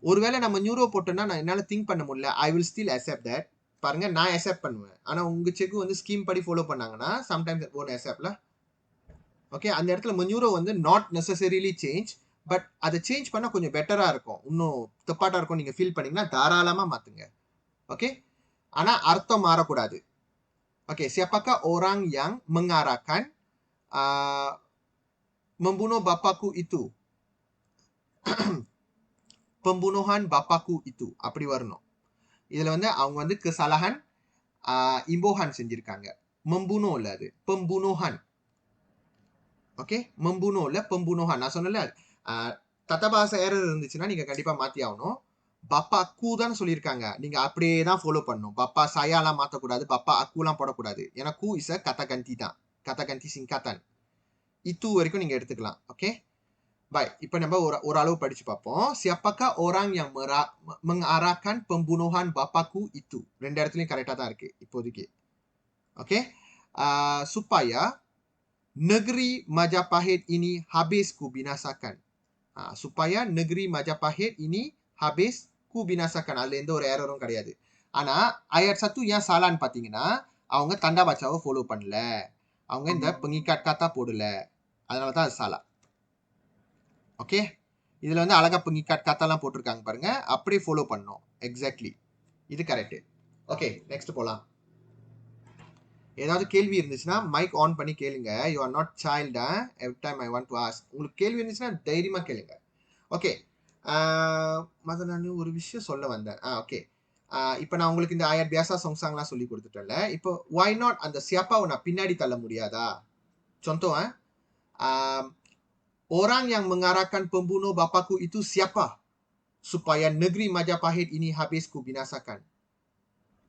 ஒருவேளை நான் menyuruh போட்டேன்னா நான் என்னால திங்க் பண்ண முடியல. I will still accept that. பாருங்க, நான் accept பண்ணுவேன். ஆனா உங்க செக் வந்து ஸ்கீம் படி ஃபாலோ பண்ணாங்கன்னா sometimes it won't acceptல. ஓகே, அந்த இடத்துல menyuruh வந்து not necessarily change, பட் அதை சேஞ்ச் பண்ணா கொஞ்சம் பெட்டரா இருக்கும். இன்னும் தப்பாட்டா இருக்கும் நீங்க ஃபீல் பண்ணீங்கன்னா தாராளமா மாத்துங்க. ஓகே, ஆனா அர்த்தம் மாறக்கூடாது. Okay, siapakah orang yang mengarahkan membunuh bapakku itu? pembunuhan bapakku itu அப்படி வரணும். இதுல வந்து அவங்க வந்து kesalahan imbuhan செஞ்சிருக்காங்க. membunuh இல்ல, அது pembunuhan. ஓகே, membunuh இல்ல, pembunuhan. நான் சொன்னல tata bahasa error இருந்துச்சுன்னா நீங்க கண்டிப்பா மாத்தி ஆகணும். bapakku தான் சொல்லியிருக்காங்க, நீங்க அப்படியே தான் ஃபாலோ பண்ணணும். பப்பா சாயாலாம் மாத்தக்கூடாது, பப்பா அக்குலாம் போடக்கூடாது. ஏன்னா ku is a kata ganti தான், kata ganti singkatan. itu வரைக்கும் நீங்க எடுத்துக்கலாம். ஓகே, பை. இப்போ நம்ம ஒரு அளவு படிச்சு பார்ப்போம். siapakah orang yang mengarahkan pembunuhan bapakku itu? ரெண்டு இடத்துலயும் கரெக்டா தான் இருக்கு இப்போதைக்கு. Okay, supaya negeri Majapahit ini habis ku binasakan. Supaya negeri Majapahit ini habis ku binasakan. அதுல எந்த ஒரு எரரும் கிடையாது. ஆனா ayat 1 ஏன் சாலான்னு பாத்தீங்கன்னா அவங்க தண்டா பாச்சாவை ஃபாலோ பண்ணல, அவங்க இந்த pengikat kata போடல, அதனால தான் அது சாலா. ஓகே, இதுல வந்து அழகா pengikat kataலாம் போட்டிருக்காங்க பாருங்க, அப்படியே ஃபாலோ பண்ணோம். எக்ஸாக்ட்லி, இது கரெக்ட். ஓகே, நெக்ஸ்ட் போலாம். ஏதாவது கேள்வி இருந்துச்சுன்னா மைக் ஆன் பண்ணி கேளுங்க. You are not child. Every time I want to ask. உங்களுக்கு கேள்வி இருந்துச்சுன்னா தைரியமா கேளுங்க. ஓகே, நான் ஒரு விஷயம் சொல்ல வந்தேன். ஓகே, இப்போ நான் உங்களுக்கு இந்த ayat biasa songsangலாம் சொல்லி கொடுத்துட்டேன்ல. இப்போ why not அந்த siapaவை நான் பின்னாடி தள்ள முடியாதா? Contoh, orang yang mengarahkan pembunuh bapakku itu siapa? Supaya negeri Majapahit ini habis ku binasakan.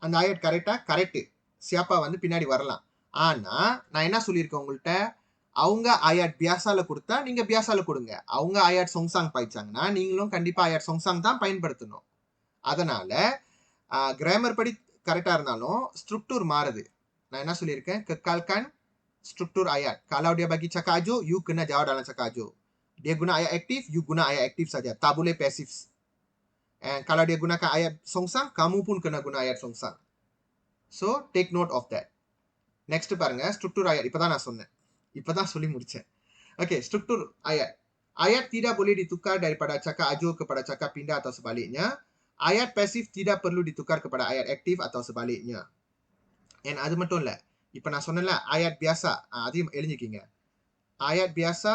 அந்த ayat கரெக்டா? கரெக்ட். சியாப்பா வந்து பின்னாடி வரலாம். ஆனா நான் என்ன சொல்லியிருக்கேன் உங்கள்கிட்ட, அவங்க ayat biasaல கொடுத்தா நீங்க biasaல கொடுங்க. அவங்க ayat songsang பாய்ச்சாங்கன்னா நீங்களும் கண்டிப்பா ayat songsang தான் பயன்படுத்தணும். அதனால கிராமர் படி கரெக்டா இருந்தாலும் ஸ்ட்ரக்சர் மாறுது. நான் என்ன சொல்லியிருக்கேன், kekalkan struktur ayat. Kalau dia bagi cakap ajo, you kena jawab dalam cakap ajo. Dia guna ayat aktif, you guna ayat aktif saja. Tak boleh pasif. And kalau dia gunakan ayat songsang, kamu pun kena guna ayat songsang. So, take note of that. Next பாருங்க, struktur ayat. இப்பதான் நான் சொன்னேன். இப்பதான் சொல்லி முடிச்சேன். Okay, struktur ayat. Ayat tidak boleh ditukar daripada cakap ajo kepada cakap pindah atau sebaliknya. Ayat pasif tidak perlu ditukar kepada ayat aktif atau sebaliknya. And அது மட்டும் இல்ல, இப்ப நான் சொன்னேன்ல ayat biasa, அதையும் எழுதிக்கிங்க. Ayat biasa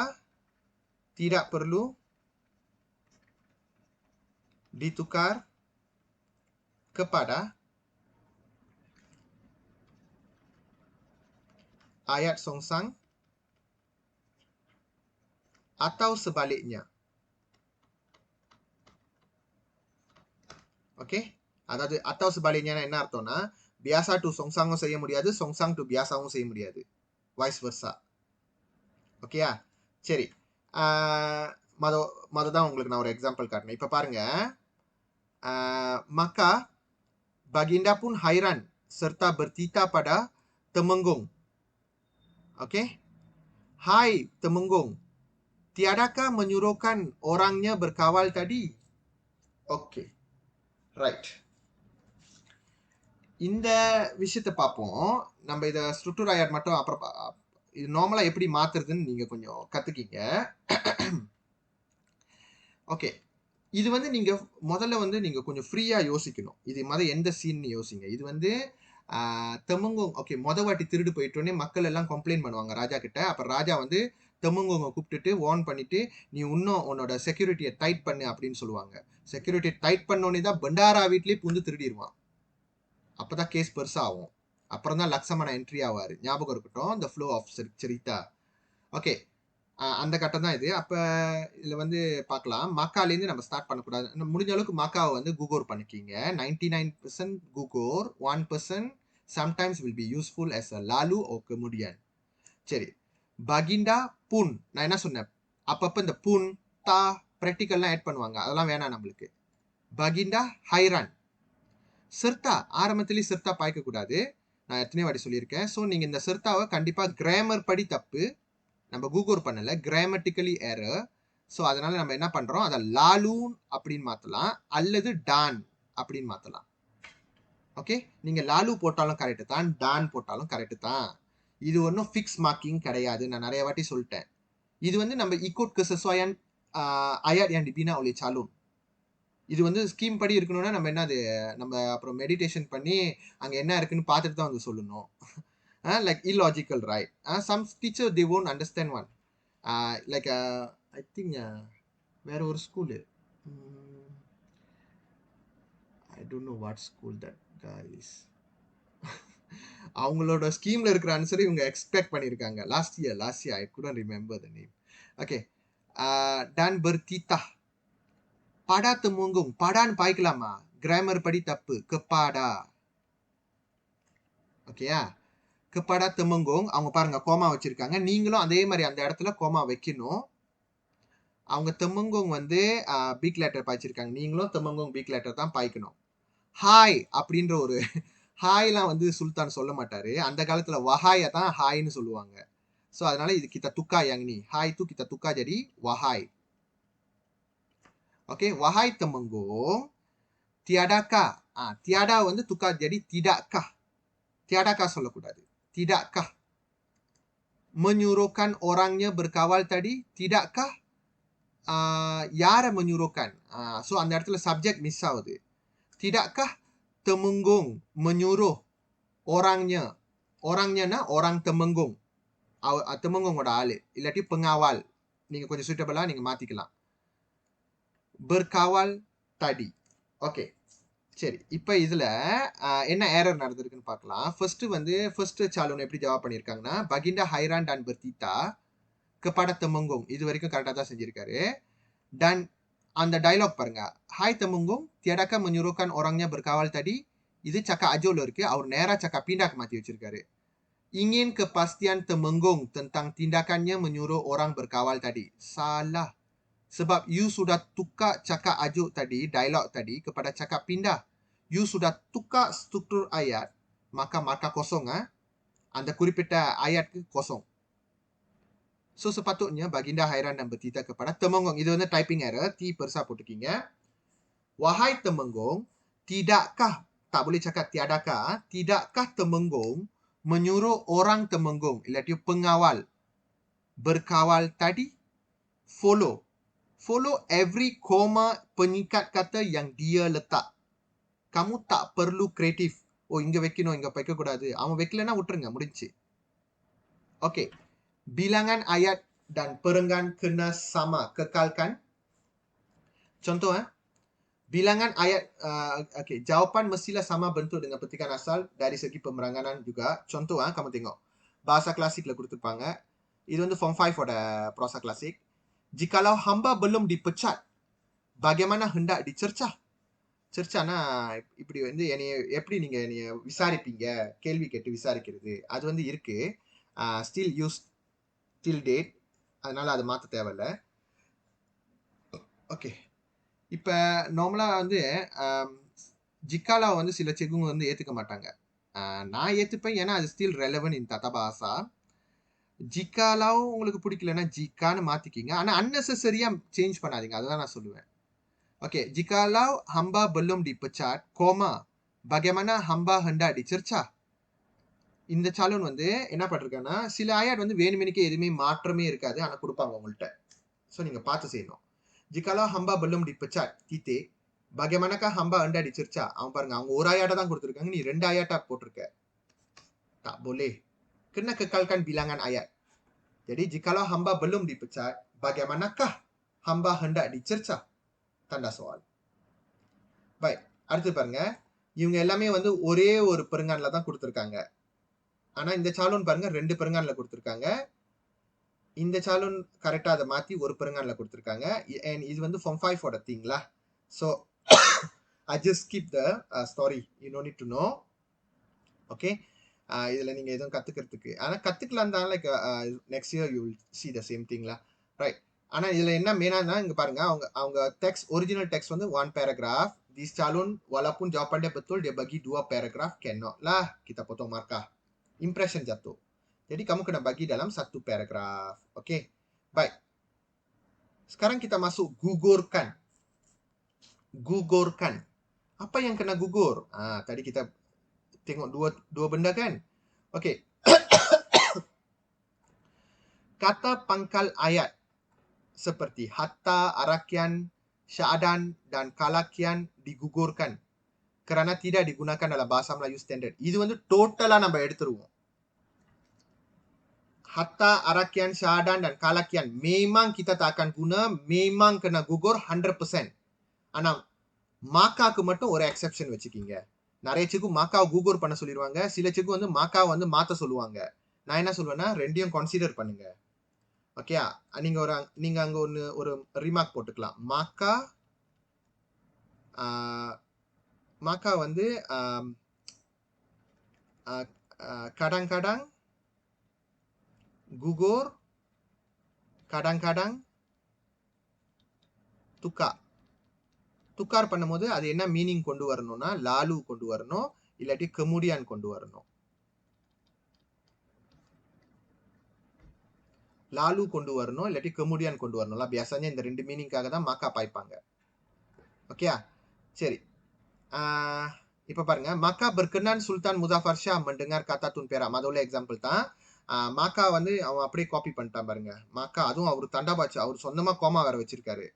tidak perlu ditukar kepada ayat songsang atau sebaliknya. Okay, அதாவது atau sebaliknya என்ன அர்த்தம்னா, biasa to songsang செய்ய முடியாது, songsang to biasaவும் செய்ய முடியாது, vice versa. ஓகேயா? சரி, மததான் உங்களுக்கு நான் ஒரு எக்ஸாம்பிள் காட்டுறேன். இப்ப பாருங்க, maka Baginda pun hairan serta bertita pada Temenggung. Okey, hai Temenggung, tiadakah menyuruhkan orangnya berkawal tadi? Okey, right. இந்த விஷயத்தை பார்ப்போம். நம்ம இதை ஸ்ட்ரக்சர் ayat மட்டும் அப்புறம் இது நார்மலா எப்படி மாத்துறதுன்னு நீங்க கொஞ்சம் கத்துக்கிங்க. ஓகே, இது வந்து நீங்க முதல்ல வந்து நீங்க கொஞ்சம் ஃப்ரீயா யோசிக்கணும். இது எந்த சீன் யோசிங்க. இது வந்து தெமங்கோங். ஓகே, வாட்டி திருடு போயிட்டோன்னே மக்கள் எல்லாம் கம்ப்ளைண்ட் பண்ணுவாங்க ராஜா கிட்ட. அப்ப ராஜா வந்து தெமங்கோங்க கூப்பிட்டுட்டு வார்ன் பண்ணிட்டு, நீ இன்னும் உன்னோட செக்யூரிட்டியை டைட் பண்ணு அப்படின்னு சொல்லுவாங்க. செக்யூரிட்டியை டைட் பண்ணோன்னே தான் பண்டாரா வீட்லயே புந்து திருடிடுவான். அப்பதான் கேஸ் பெருசா ஆகும். அப்புறம் தான் லக்ஷ்மண என்ட்ரி ஆவாரு. ஞாபகம் இருக்கட்டும், the flow of Saritha. Okay, அந்த கட்டம் தான் இது. அப்ப இதுல வந்து பார்க்கலாம், மக்காலேருந்து நம்ம ஸ்டார்ட் பண்ணக்கூடாது. முடிஞ்ச அளவுக்கு மக்காவை வந்து கூகோர் பண்ணிக்கிங்க. 99% கூகோர், 1% sometimes will be useful as a lalu or kemudian. சரி, பகிண்டா புன். நான் என்ன சொன்னேன், அப்பப்ப இந்த புன் தா ப்ராக்டிக்கல்லாம் ஆட் பண்ணுவாங்க, அதெல்லாம் வேணாம் நம்மளுக்கு. பகிண்டா ஹைரான். சிர்தா ஆரம்பத்திலேயே சிர்தா பாய்க்க கூடாது, நான் எத்தனை வாட்டி சொல்லியிருக்கேன். ஸோ நீங்க இந்த சிர்தாவை கண்டிப்பா கிராமர் படி தப்பு, நம்ம கூகோர் பண்ணல, கிராமட்டிக்கலி எரர். ஸோ அதனால நம்ம என்ன பண்றோம், அதை லாலூன் அப்படின்னு மாத்தலாம் அல்லது டான் அப்படின்னு மாத்தலாம். ஓகே, நீங்க லாலு போட்டாலும் கரெக்டு தான், டான் போட்டாலும் கரெக்டு தான். இது ஒன்றும் ஃபிக்ஸ் மார்க்கிங் கிடையாது, நான் நிறைய வாட்டி சொல்லிட்டேன். இது வந்து நம்ம ikut kesesuaian ayat yang dibina oleh calon. இது வந்து ஸ்கீம் படி இருக்கணும்னா நம்ம என்னது, நம்ம அப்புறம் மெடிடேஷன் பண்ணி அங்க என்ன இருக்குன்னு பார்த்துட்டு தான் வந்து சொல்லணும். Like illogical, right? Some teacher they won't understand one. Like I think வேற ஒரு school, I don't know what school that guy is. அவங்களோட ஸ்கீம்ல இருக்கிற ஆன்சரை இவங்க எக்ஸ்பெக்ட் பண்ணியிருக்காங்க. Last year I couldn't remember the name. Okay, dan bertitah pada Temenggung. படான்னு பாய்க்கலாமா? Grammar படி தப்பு, kepada. ஓகேயா? kepada Temenggung. அவங்க பாருங்க கோமா வச்சிருக்காங்க, நீங்களும் அதே மாதிரி அந்த இடத்துல கோமா வைக்கணும். அவங்க Temenggung வந்து பிக் லெட்டர் பாய்ச்சிருக்காங்க, நீங்களும் Temenggung பிக் லெட்டர் தான் பாய்க்கணும். ஹாய் அப்படின்ற ஒரு ஹாய்லாம் வந்து சுல்தான் சொல்ல மாட்டாரு. அந்த காலத்துல வஹாய தான் ஹாய்ன்னு சொல்லுவாங்க. So அதனால இது kita tukar yang ini. Hai tu kita tukar jadi wahai. Okay, wahai Temenggung, tiadakah? Tiada வந்து tukar jadi tidakkah. Tiadakah சொல்லக்கூடாது. Tidakkah menyuruhkan orangnya berkawal tadi? Tidakkah யாரை menyuruhkan? So அந்த இடத்துல subject miss ஆகுது. Tidakkah Temenggung menyuruh orangnya? Orangnya orang Temenggung. Temenggungoட ஆளு இல்லாட்டி pengawal. நீங்க கொஞ்சம் suitable-ஆ நீங்க மாத்திக்கலாம். berkawal tadi. Okay. சரி, இப்போ இதுல என்ன error நடந்திருக்குன்னு பார்க்கலாம். first calon எப்படி ஜவாப் பண்ணியிருக்காங்கன்னா, Baginda Hairan dan bertita kepada Temenggung. இது வரைக்கும் கரெக்டாக தான் செஞ்சிருக்காரு. Dan அந்த dialog பாருங்க. Hai Temenggung, tiadakah menyuruhkan orangnya berkawal tadi? இது cakap ajol இருக்கு. அவர் நேரா cakap pindah மாத்தி வச்சிருக்காரு. Ingin kepastian Temenggung tentang tindakannya menyuruh orang berkawal tadi. Salah. Sebab you sudah tukar cakap ajuk tadi, dialog tadi kepada cakap pindah. You sudah tukar struktur ayat, maka markah kosong. Anda குறிப்பிட்ட ayat kosong. So sepatutnya Baginda Hairan dan bertita kepada Temenggung. இது வந்து typing error, T persa போட்டுக்கீங்க. Wahai Temenggung, tidakkah, tak boleh cakap tiadakah, tidakkah Temenggung menyuruh orang Temenggung, iaitu pengawal, berkawal tadi? Follow every comma penyikat kata yang dia letak. Kamu tak perlu kreatif. Oh, இங்க வைக்கணும், இங்க வைக்க கூடாது. அவன் வைக்கலனா விட்டுருங்க, முடிஞ்சு. Okay. Bilangan ayat dan perenggan kena sama, kekalkan. Contoh bilangan ayat okay, jawapan mestilah sama bentuk dengan petikan asal dari segi pemeranganan juga. Contoh kamu tengok. Bahasa klasikல கொடுத்திருப்பாங்க. இது வந்து form 5 ஓட prosa klasik. Jikalau hamba belum dipecat, bagaimana hendak dicercah? Cercana இப்படி வந்து எப்படி நீங்க விசாரிப்பீங்க, கேள்வி கேட்டு விசாரிக்கிறது, அது வந்து இருக்கு. Still used till date, அதனால அது மாத்த தேவையில்ல. ஓகே, இப்போ நார்மலாக வந்து ஜிக்காலா வந்து சில செக்குங்க வந்து ஏற்றுக்க மாட்டாங்க. நான் ஏற்றுப்பேன், ஏன்னா அது ஸ்டில் ரெலவென்ட் இன் தத்தா பாசா. ஜிக்காலாவும் உங்களுக்கு பிடிக்கலன்னா ஜிக்கான்னு மாற்றிக்கிங்க, ஆனால் அன்னெசரியாக சேஞ்ச் பண்ணாதீங்க, அதுதான் நான் சொல்லுவேன். Okay, jikalau hamba belum dipecat, koma, bagaimana hamba hendak dicercah? இந்த சாலன் வந்து என்ன பண்ணிருக்காங்கன்னா, சில ஆயாட் வந்து வேணுமெனிக்கே எதுவுமே மாற்றமே இருக்காது, ஆனால் கொடுப்பாங்க உங்கள்கிட்ட. ஸோ நீங்கள் பார்த்து செய்யணும். jikalau hamba belum dipecat, titik, bagaimanakah hamba hendak dicercah? அவன் பாருங்க, அவங்க ஒரு ஆயாட்டை தான் கொடுத்துருக்காங்க, நீ 2 ஆயாட்டா போட்டிருக்க. Tak boleh. Kena kekalkan bilangan ayat. Jadi jikalau hamba belum dipecat, bagaimanakah hamba hendak dicercah? Tanda soal. Baik, அடுத்து பாருங்க, இவங்க எல்லாமே வந்து ஒரே ஒரு பெருங்கான்ல தான் கொடுத்துருக்காங்க. ஆனா இந்த சாலூன் பாருங்க 2 பெருங்கான்ல கொடுத்துருக்காங்க. இந்த சாலூன் கரெக்டா அதை மாத்தி ஒரு பெருங்கான்ல கொடுத்துருக்காங்க. அண்ட் இது வந்து form 5 ஓட திங்லா. So I just skip the story. You don't need to know. Okay. இதுல நீங்க எதுவும் கத்துக்கிறதுக்கு, ஆனா கத்துக்கலாம் தான். Like next year you will see the same thing lah. Right. ஆனா இதுல என்ன மெயினா இங்க பாருங்க, அவங்க டெக்ஸ்ட், ஒரிஜினல் டெக்ஸ்ட் வந்து 1 paragraph. This calon walaupun jawapan dia betul, dia bagi 2 paragraph, cannot lah kita potong markah. Impression jatuh. Jadi kamu kena bagi dalam 1 paragraph. Okay. Baik. Sekarang kita masuk gugurkan. Gugurkan. Apa yang kena gugur? Tadi kita tengok dua benda kan? Okay. Kata pangkal ayat seperti hatta, arakian, sya'adan dan kalakian digugurkan kerana tidak digunakan dalam bahasa Melayu standard. இது வந்து டோட்டலா நம்ம எடுத்துருவோம். Hatta, arakian, sya'adan dan kalakian memang kita tak akan guna, memang kena gugur 100%. ஆனா மாக்காக்கு மட்டும் ஒரு exception வச்சுக்கிங்க. நிறைய செக்கு மாக்காவை கூகுர் பண்ண சொல்லிடுவாங்க, சில செக்கு வந்து மாக்காவை வந்து மாற்ற சொல்லுவாங்க. நான் என்ன சொல்லுவேன்னா, ரெண்டையும் கன்சிடர் பண்ணுங்க. ஓகே, நீங்க அங்க ஒரு ரிமார்க் போட்டுக்கலாம். மாக்கா வந்து kadang-kadang gugur, kadang-kadang tukar பண்ணும்போது அது என்ன மீனிங் கொண்டு வரணும்னா, லாலு கொண்டு வரணும், இல்லாட்டி கெமுடியான் கொண்டு வரணும். lalu கொண்டு வரணும் இல்லாட்டி kemudian கொண்டு வரணும்ல. biasanya இந்த ரெண்டு மீனிங்காக தான் மாக்கா பாய்ப்பாங்க. ஓகேயா? சரி. இப்ப பாருங்க, maka berkenan Sultan Muzaffar Shah mendengar kata Tun Perak. முதல்ல எக்ஸாம்பிள் தான். மாக்கா வந்து அவன் அப்படியே காப்பி பண்ணிட்டான் பாருங்க. மாக்கா அதுவும் அவர் தண்டாபாச்சு, அவர் சொந்தமா கோமா வேற வச்சிருக்காரு.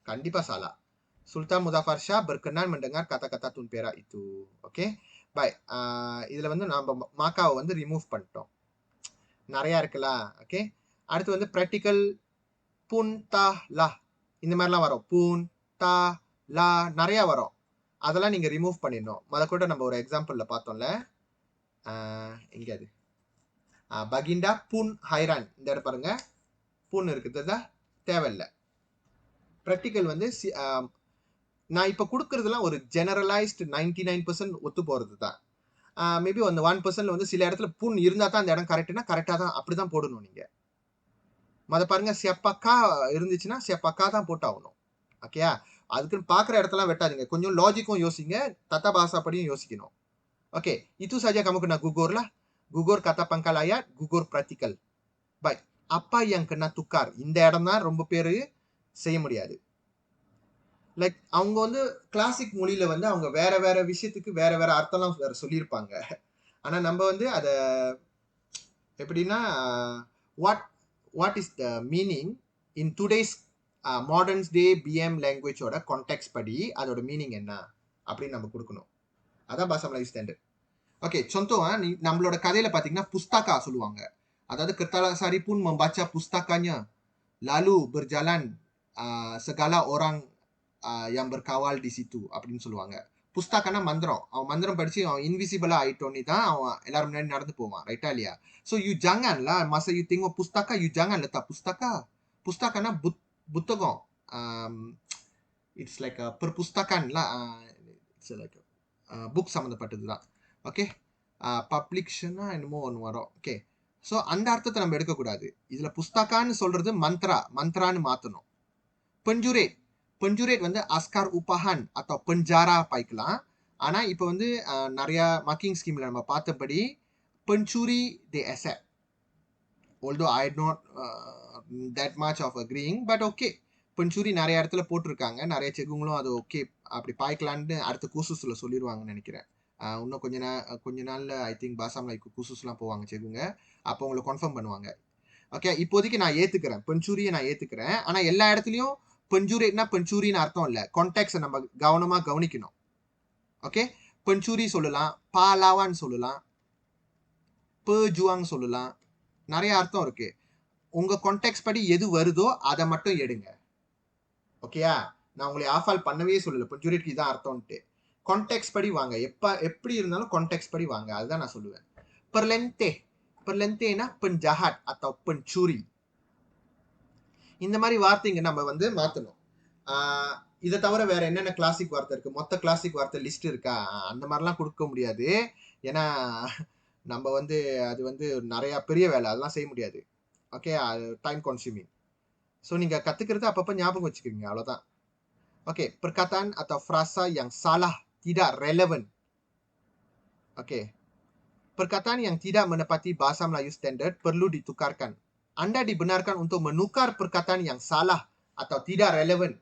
கண்டிப்பா சாலா. Sultan Muzaffar Shah berkenan mendengar kata-kata Tun Perak itu. Okay, பாய். இதுல வந்து நம்ம மாக்காவை வந்து ரிமூவ் பண்ணிட்டோம். நிறைய இருக்குல்ல. ஓகே, அடுத்து வந்து ப்ராக்டிக்கல் புன் தா லா இந்த மாதிரிலாம் வரும். புன் தா லா நிறைய வரும். அதெல்லாம் நீங்க ரிமூவ் பண்ணிடணும். முத கூட நம்ம ஒரு எக்ஸாம்பிள்ல பார்த்தோம்ல. எங்க அது? பகிண்டா புன் ஹைரான். இந்த இடம் பாருங்க, புன் இருக்குது, தேவையில்லை. ப்ராக்டிக்கல் வந்து நான் இப்ப கொடுக்கறதுலாம் ஒரு ஜெனரலைஸ்டு 99% ஒத்து போறது தான். மேபி அந்த 1% வந்து சில இடத்துல புன் இருந்தா தான் அந்த இடம் கரெக்ட்னா கரெக்டா தான் அப்படிதான் போடணும் நீங்க. மத பாருங்க, செப்பக்கா இருந்துச்சுன்னா செப்பக்கா தான் போட்டாகணும். ஓகேயா? அதுக்குன்னு பாக்குற இடத்துல வெட்டாதீங்க. கொஞ்சம் லாஜிக்கும் யோசிங்க, தத்தா பாசா படியும் யோசிக்கணும். Oke, itu saja kamu kena gugur lah. Gugur kata pangkal ayat, gugur praktikal. Baik, apa yang kena tukar? இந்த இடம் தான் ரொம்ப பேரு செய்ய முடியாது. லைக் அவங்க வந்து கிளாசிக் மொழியில வந்து அவங்க வேற வேற விஷயத்துக்கு வேற வேற அர்த்தம்லாம் வேற சொல்லியிருப்பாங்க. ஆனா நம்ம வந்து அத எப்படின்னா what is the meaning in today's moderns day BM லாங்குவேஜோட கான்டெக்ட் படி அதோட மீனிங் என்ன அப்படின்னு நம்ம கொடுக்கணும். அதான் பாசா மலாய் ஸ்டாண்டர்ட். ஓகே, contoh நம்மளோட கதையில பாத்தீங்கன்னா புஸ்தகா சொல்லுவாங்க. அதாவது Kertalasari pun membaca pustakanya lalu berjalan segala orang yang berkawal di situ அப்படின்னு சொல்லுவாங்க. புஸ்தகனா மந்திரம். அவன் மந்திரம் படிச்சு அவன் இன்விசிபிளா ஆயிட்டோன்னு தான் அவன் எல்லாரும் முன்னாடி நடந்து போவான். ரைட்டா இல்லையா? ஸோ யூ ஜாங்கன்ல masa you tengok pustaka you jangan letak pustaka. புஸ்தகனா புத்தகம். It's like perpustakaan lah. It's like book சம்மந்தப்பட்டது தான். ஓகே, பப்ளிக்ஷனா என்னமோ ஒன்று வரும். ஓகே, ஸோ அந்த அர்த்தத்தை நம்ம எடுக்கக்கூடாது. இதில் புஸ்தகான்னு சொல்றது மந்த்ரான்னு மாற்றணும். பெஞ்சுரேட் வந்து அஸ்கார் உபஹான் atau penjara பாய்க்கலாம். ஆனால் இப்போ வந்து நிறையா மார்க்கிங் ஸ்கீமில் நம்ம பார்த்தபடி pencuri they accept. Although I not that much of agreeing, but okay. பெஞ்சுரி நிறைய இடத்துல போட்டிருக்காங்க. நிறைய செக்குங்களும் அது ஓகே அப்படி பாய்க்கலான்னு அடுத்த கூசஸில் சொல்லிடுவாங்கன்னு நினைக்கிறேன். இன்னும் கொஞ்ச நாள்ல ஐ திங்க் பாசா மலாய் கூசஸ்லாம் போவாங்க செக்குங்க. அப்போ உங்களை கன்ஃபார்ம் பண்ணுவாங்க. ஓகே, இப்போதைக்கு நான் ஏத்துக்கிறேன், பெஞ்சூரியை நான் ஏத்துக்கிறேன். ஆனா எல்லா இடத்துலயும் பெஞ்சூரினா பெஞ்சூரின்னு அர்த்தம் இல்லை. கான்டெக்ட்ஸை நம்ம கவனமா கவனிக்கணும். ஓகே, பெஞ்சூரி சொல்லலாம், பாலாவான்னு சொல்லலாம், பேஜுவாங் சொல்லலாம், நிறைய அர்த்தம் இருக்கு. உங்க கான்டெக்ட் படி எது வருதோ அதை மட்டும் எடுங்க. ஓகேயா? நான் உங்களை ஆஃபால் பண்ணவே சொல்லல, பெஞ்சூரிக்கு இதான் அர்த்தம்ட்டு. கான்டெக்ட் படி வாங்க. எப்படி இருந்தாலும் கான்டெக்ட் படி வாங்க. அதுதான் நான் சொல்லுவேன். perlente-னா penjahat atau pencuri. இந்த மாதிரி வார்த்தைங்க நம்ம வந்து மாத்தணும். இதை தவிர வேற என்னென்ன கிளாசிக் வார்த்தை இருக்கு? மொத்த கிளாசிக் வார்த்தை லிஸ்ட் இருக்கா? அந்த மாதிரிலாம் கொடுக்க முடியாது. ஏன்னா நம்ம வந்து அது வந்து நிறைய பெரிய வேலை, அதெல்லாம் செய்ய முடியாது. Okay, time consuming. ஸோ நீங்க கத்துக்கிறது அப்பப்போ ஞாபகம் வச்சுக்கிறீங்க, அவ்வளோதான். Okay, perkataan atau frasa yang salah tidak relevan. Okey. Perkataan yang tidak menepati bahasa Melayu standard perlu ditukarkan. Anda dibenarkan untuk menukar perkataan yang salah atau tidak relevan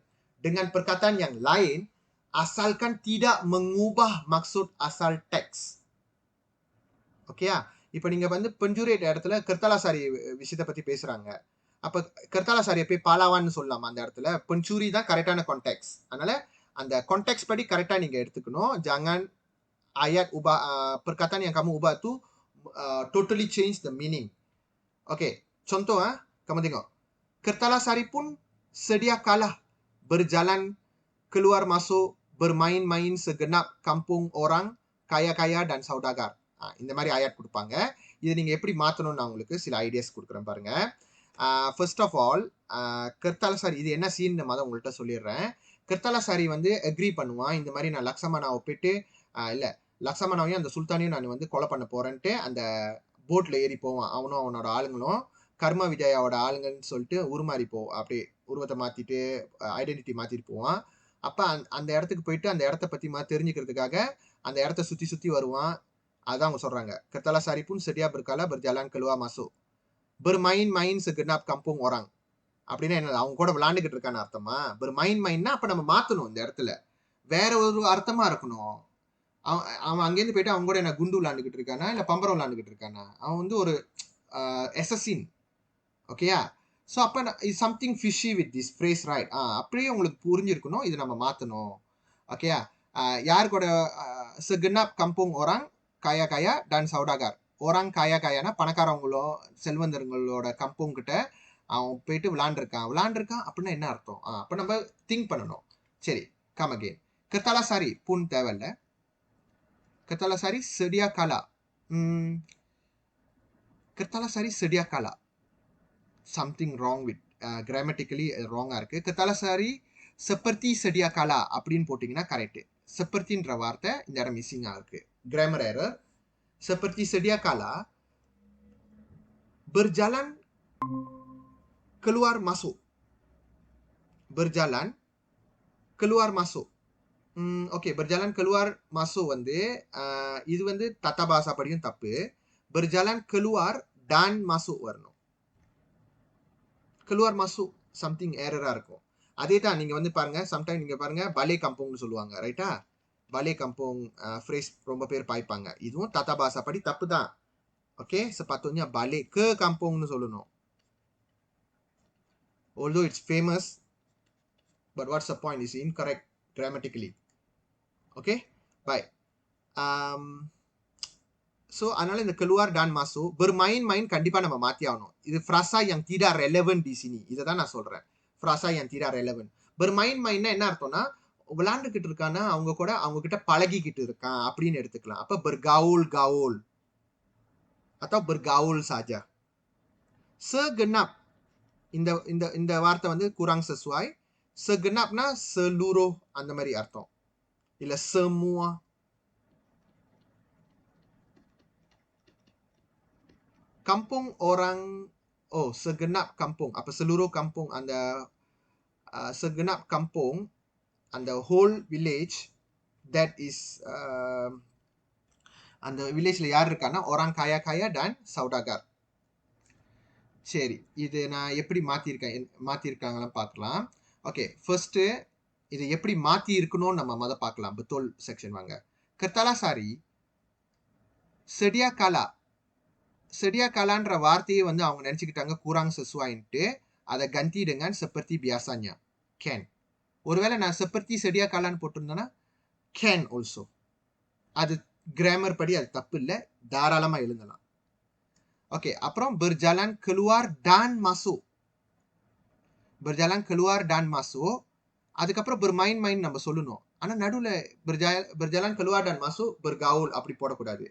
dengan perkataan yang lain asalkan tidak mengubah maksud asal teks. Okey ya? இப்போ நீங்க வந்து பெஞ்சுரேட் இடத்துல கர்த்தாலாசாரி விஷயத்தை பத்தி பேசுறாங்க. அப்ப கர்த்தாலாசாரியை போய் பாலாவான்னு சொல்லலாமா அந்த இடத்துல? பெஞ்சூரி தான் கரெக்டான கான்டெக்ட். அதனால அந்த கான்டெக்ட் படி கரெக்டா நீங்க எடுத்துக்கணும். jangan ayat ubah perkataan yang kamu ubah tu totally change the meaning. Okay, contoh kamu tengok. Kertalasari pun sedia kalah berjalan keluar masuk bermain-main segenap kampung orang kaya-kaya dan saudagar. இந்த மாதிரி ஆயாட் கொடுப்பாங்க. இது நீங்க எப்படி மாத்தணும்னு நான் உங்களுக்கு சில ஐடியாஸ் கொடுக்குறேன் பாருங்க. ஃபர்ஸ்ட் ஆஃப் ஆல் கர்த்தாலசாரி இது என்ன சீன் மாதிரி உங்கள்கிட்ட சொல்லிடுறேன். கர்த்தாலசாரி வந்து அக்ரி பண்ணுவான், இந்த மாதிரி நான் லக்ஸமனாவை போயிட்டு இல்லை லக்ஸமனாவையும் அந்த சுல்தானையும் நான் வந்து கொலை பண்ண போறேன்ட்டு அந்த போட்ல ஏறி போவான். அவனும் அவனோட ஆளுங்களும் கர்ம விஜயாவோட ஆளுங்கன்னு சொல்லிட்டு உருமாறி அப்படியே உருவத்தை மாத்திட்டு ஐடென்டிட்டி மாத்திட்டு போவான். அப்ப அந்த இடத்துக்கு போயிட்டு அந்த இடத்த பத்தி தெரிஞ்சுக்கிறதுக்காக அந்த இடத்த சுத்தி வருவான். அதான் அவங்க சொல்றாங்க. Kertalasari pun sedia berkala berjalan keluar masuk. bermain-main segenap kampung orang. அப்படின்னா என்ன? அவங்க கூட விளையாண்டுகிட்டு இருக்கான்னு அர்த்தமா? bermain-mainனா அப்ப நம்ம மாத்தணும் இந்த இடத்துல. வேற ஒரு அர்த்தமா இருக்கணும். அவன் அங்கேருந்து போயிட்டு அவங்க கூட என்ன குண்டு விளையாண்டுகிட்டு இருக்கானா இல்ல பம்பரம் விளையாண்டுகிட்டு இருக்கானா? அவன் வந்து ஒரு assassin. ஓகேயா? ஸோ அப்ப is something fishy with this phrase right. அப்படியே உங்களுக்கு புரிஞ்சிருக்கணும். இது நம்ம மாத்தணும். ஓகேயா? யார் கூட segenap kampung orang kaya kaya dan saudagar. orang kaya kayana பணக்காரவங்களோ செல்வந்தர்களோட கம்பும் கிட்ட அவன் போயிட்டு விளையாண்டுருக்கான் அப்படின்னா என்ன அர்த்தம்? அப்ப நம்ம திங்க் பண்ணணும். சரி, கம் அகெயின். கத்தாலசாரி புன் தேவையில்ல. கத்தாலசாரி sedia kala. கத்தாலசாரி sedia kala. something wrong with grammatically wrong-ஆ இருக்கு. கத்தாலசாரி seperti sedia kala அப்படின்னு போட்டீங்கன்னா கரெக்ட். sepertiன்ற வார்த்தை இந்த இடம் மிஸ்ஸிங்கா இருக்கு. grammar error. seperti sedia kala berjalan keluar masuk. berjalan keluar masuk. Okay, berjalan keluar masuk வந்து இது வந்து தத்தா பாசா படியும் தப்பு. berjalan keluar dan masuk வரணும். keluar masuk something error-ஆ இருக்கும். அதே தான் நீங்க வந்து பாருங்க, சம்டைம் நீங்க பாருங்க பலே கம்பவுன்னு சொல்லுவாங்க, ரைட்டா? பலே கம்பவுங் ஃப்ரேஸ் ரொம்ப பேர் பாய்ப்பாங்க. இதுவும் தத்தா பாசா படி தப்பு தான். ஓகே, sepatutnya balik ke kampungன்னு சொல்லணும். although it's famous, but what's the point? Is incorrect grammatically. Okay, baik. So அதனால இந்த keluar dan masuk, bermain-main கண்டிப்பா நம்ம மாத்தி ஆகணும். இது frasa yang tidak relevant di sini. இதை தான் நான் சொல்றேன். frasa yang tidak relevant. bermain-mainனா என்ன அர்த்தம்னா விளையாண்டுகிட்டு இருக்கானா அவங்க கிட்ட பழகிக்கிட்டு இருக்கான் அப்படின்னு எடுத்துக்கலாம். அப்ப bergaul atau bergaul saja. segenap இந்த இந்த இந்த வார்த்தை வந்து kurang sesuai. segenapனா seluruh அந்த மாதிரி அர்த்தம். இல்ல semua. kampung orang, segenap kampung. Apa seluruh kampung அந்த segenap kampung and the whole village that is அந்த வில்லேஜ்ல யார் இருக்கான்னா orang kaya kaya dan saudagar. சரி, இது நான் எப்படி மாத்திருக்காங்கன்னு பார்க்கலாம். ஓகே, ஃபர்ஸ்ட் இது எப்படி மாத்தி இருக்கணும்னு நம்ம பார்க்கலாம். betul செக்ஷன் வாங்க. கத்தாலசாரி sedia kala. sedia kalaன்ற வார்த்தையை வந்து அவங்க நினைச்சுக்கிட்டாங்க kurang sesuaiன்ட்டு அதை ganti dengan seperti biasanya. can. ஒருவேளை நான் seperti sedia kalaன்னு போட்டிருந்தேன்னா can also. அது கிராமர் படி அது தப்பு இல்லை, தாராளமா எழுதலாம். ஓகே, அப்புறம் berjalan keluar dan masuk. berjalan keluar dan masuk. அதுக்கப்புறம் bermain-main நம்ம சொல்லணும். ஆனா நடுவுல berjalan keluar dan masuk bergaul அப்படி போடக்கூடாது.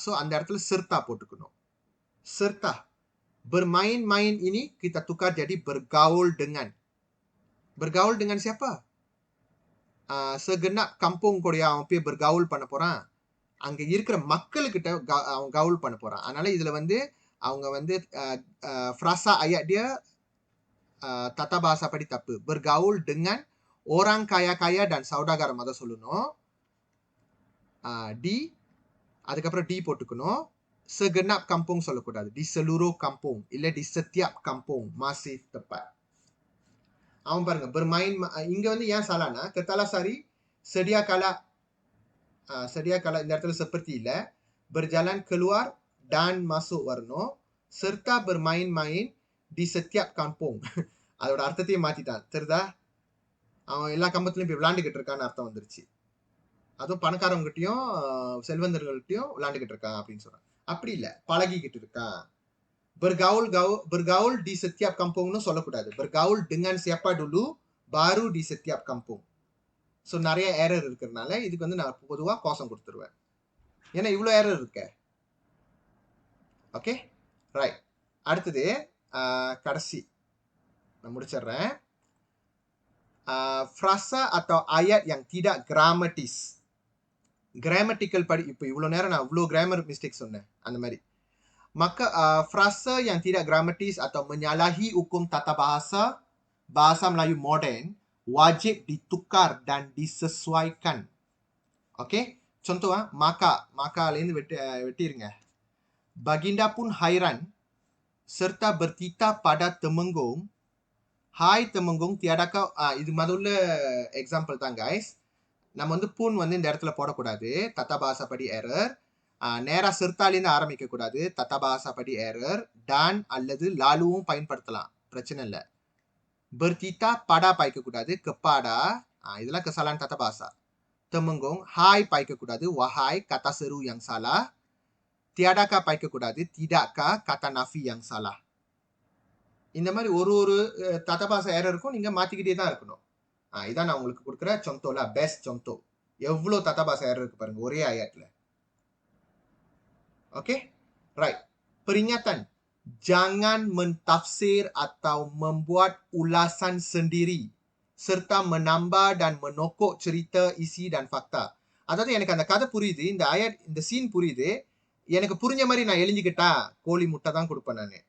ஸோ அந்த இடத்துல serta போட்டுக்கணும். serta. bermain-main ini kita tukar jadi bergaul dengan. bergaul dengan siapa? segenap kampung கூடயா அவன் போய் bergaul பண்ண போறான்? அங்க இருக்கிற மக்களுக்கிட்ட அவன் கவுல் பண்ண போறான். அதனால இதுல வந்து அவங்க வந்து frasa ayat dia tata bahasa படி தப்பு. bergaul dengan orang kaya kaya dan saudagar மத சொல்லணும். di அதுக்கப்புறம் டி போட்டுக்கணும். segenap kampung சொல்லக்கூடாது. di seluruh kampung இல்ல di setiap kampung masih tepat. அவன் பாருங்க bermain, இங்க வந்து ஏன் சாலானா கத்தாலசாரி sedia kala இந்த இடத்துல seperti இல்ல, berjalan keluar dan masuk வரணும். serta bermain-main di setiap kampung. அதோட அர்த்தத்தையே மாத்திட்டான். தெரியுதா? அவன் எல்லா கம்பத்துலயும் போய் விளையாண்டுகிட்டு இருக்கான்னு அர்த்தம் வந்துருச்சு. அதுவும் பணக்காரவங்கிட்டையும் செல்வந்தர்கள்ட்டையும் விளையாண்டுகிட்டு இருக்கான் அப்படின்னு சொல்றான். அப்படி இல்ல, பழகிக்கிட்டு இருக்கான். bergaul di setiap kampungன்னு சொல்லக்கூடாது. bergaul dengan siapa dulu baru di setiap kampung. So நிறைய ஏரர் இருக்கிறதுனால இதுக்கு வந்து நான் பொதுவாக கோசம் கொடுத்துருவேன். ஏன்னா இவ்வளோ ஏரர் இருக்க. Okay, right. அடுத்தது கடைசி நான் முடிச்சிடுறேன். frasa atau ayat yang tidak gramatis. Grammatical படி இப்போ இவ்வளோ நேரம் நான் இவ்வளோ கிராமர் மிஸ்டேக் சொன்னேன் அந்த மாதிரி. Maka frasa yang tidak gramatis atau menyalahi hukum tata bahasa Melayu moden wajib ditukar dan disesuaikan. Oke, contoh maka லேருந்து வெட்டிருங்க. Baginda pun hairan serta bertitah pada temenggung. Hai temenggung, tiadakah இது முதல்ல example தான் guys. நம்ம வந்து புன் வந்து இந்த இடத்துல போடக்கூடாது, தத்தா பாசா படி எரர். நேரா சிறுத்தாலேருந்து ஆரம்பிக்க கூடாது, தத்தா பாசா படி எரர். டான் அல்லது லாலுவும் பயன்படுத்தலாம், பிரச்சனை இல்லை. bertitah pada பாய்க்கக்கூடாது, kepada. இதெல்லாம் kesalahan tata bahasa. Temenggung, hai பாய்க்கக்கூடாது, wahai kata seru yang salah. Tiadakah பாய்க்கக்கூடாது, tidakkah kata nafi yang salah. இந்த மாதிரி ஒரு tata bahasa errorக்கும் நீங்க மாத்திக்கிட்டே தான் இருக்கணும். இதான் நான் உங்களுக்கு கொடுக்குற contoh lah, best contoh. எவ்வளோ tata bahasa error இருக்கு பாருங்க ஒரே ayatல. Okay? Right. Peringatan. Jangan mentafsir atau membuat ulasan sendiri serta menambah dan menokok cerita, isi dan fakta. அதாவது எனக்கு அந்த கதை புரியுது, இந்த ஆயட் இந்த சீன் புரியுது, எனக்கு புரிஞ்ச மாதிரி நான் எழுஞ்சிக்கிட்டா கோழி முட்டை தான் கொடுப்பேன்.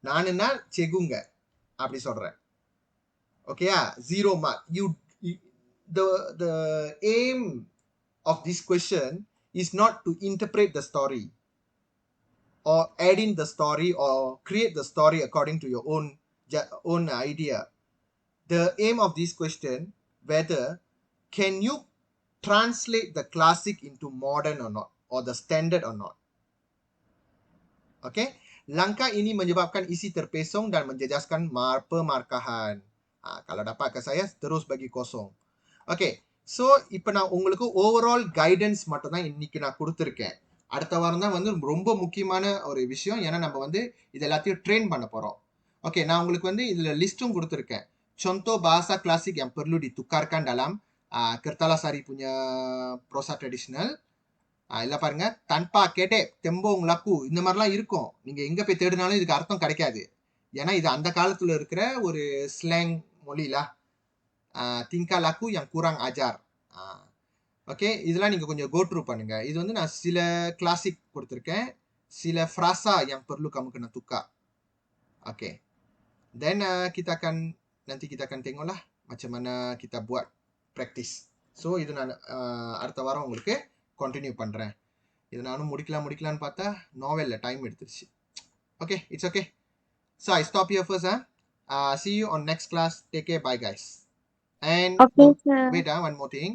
நானுன்னா செகுங்க அப்படி சொல்றேன். ஓகேயா? 0 mark. The aim of this question is not to interpret the story or add in the story or create the story according to your own idea. The aim of this question, whether can you translate the classic into modern or not, or the standard or not. Okay? Langkah ini menyebabkan isi terpesong dan menjejaskan pemarkahan. Kalau dapat ke saya, terus bagi kosong. Okay. So, இப்போ நான் உங்களுக்கு overall guidance மட்டும் தான் இன்னைக்கு நான் கொடுத்துருக்கேன். அடுத்த வாரம் தான் வந்து ரொம்ப முக்கியமான ஒரு விஷயம். ஏன்னா நம்ம வந்து இது எல்லாத்தையும் ட்ரெயின் பண்ண போகிறோம். ஓகே, நான் உங்களுக்கு வந்து இதில் லிஸ்ட்டும் கொடுத்துருக்கேன். Contoh bahasa klasik yang perlu ditukarkan dalam Kertalasari punya prosa tradisional. இதில் பாருங்க, tanpa kedep, tembong, laku, இந்த மாதிரிலாம் இருக்கும். நீங்கள் எங்கே போய் தேடினாலும் இதுக்கு அர்த்தம் கிடைக்காது. ஏன்னா இது அந்த காலத்தில் இருக்கிற ஒரு ஸ்லாங் மொழியில. tingkah laku yang kurang ajar. Okay, இதெல்லாம் நீங்கள் கொஞ்சம் go through பண்ணுங்க. இது வந்து நான் சில கிளாசிக் கொடுத்துருக்கேன், சில frasa yang perlu kamu kena tukar. Okay. Then nanti kita akan tengoklah macam mana kita buat practice. So இது நான் அடுத்த வாரம் உங்களுக்கு கண்டினியூ பண்றேன். இது நானும் முடிக்கலாம்னு பார்த்தா நாவல்ல டைம் எடுத்துருச்சு. Okay, it's okay. So I stop here first. See you on next class. Take care. Bye guys. And Okay, sir. wait, one more thing.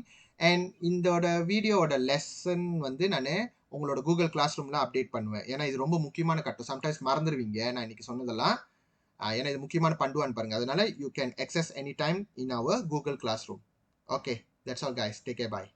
And இந்த வீடியோட லெசன் வந்து நான் உங்களோட கூகுள் கிளாஸ் ரூம்ல அப்டேட் பண்ணுவேன். ஏன்னா இது ரொம்ப முக்கியமான கட்டம். சம்டைம்ஸ் மறந்துடுவீங்க நான் இன்னைக்கு சொன்னதெல்லாம். ஏன்னா இது முக்கியமான பண்டுவான்னு பாருங்க. அதனால you can access anytime in our Google Classroom. Okay, that's all guys. Take care. Bye.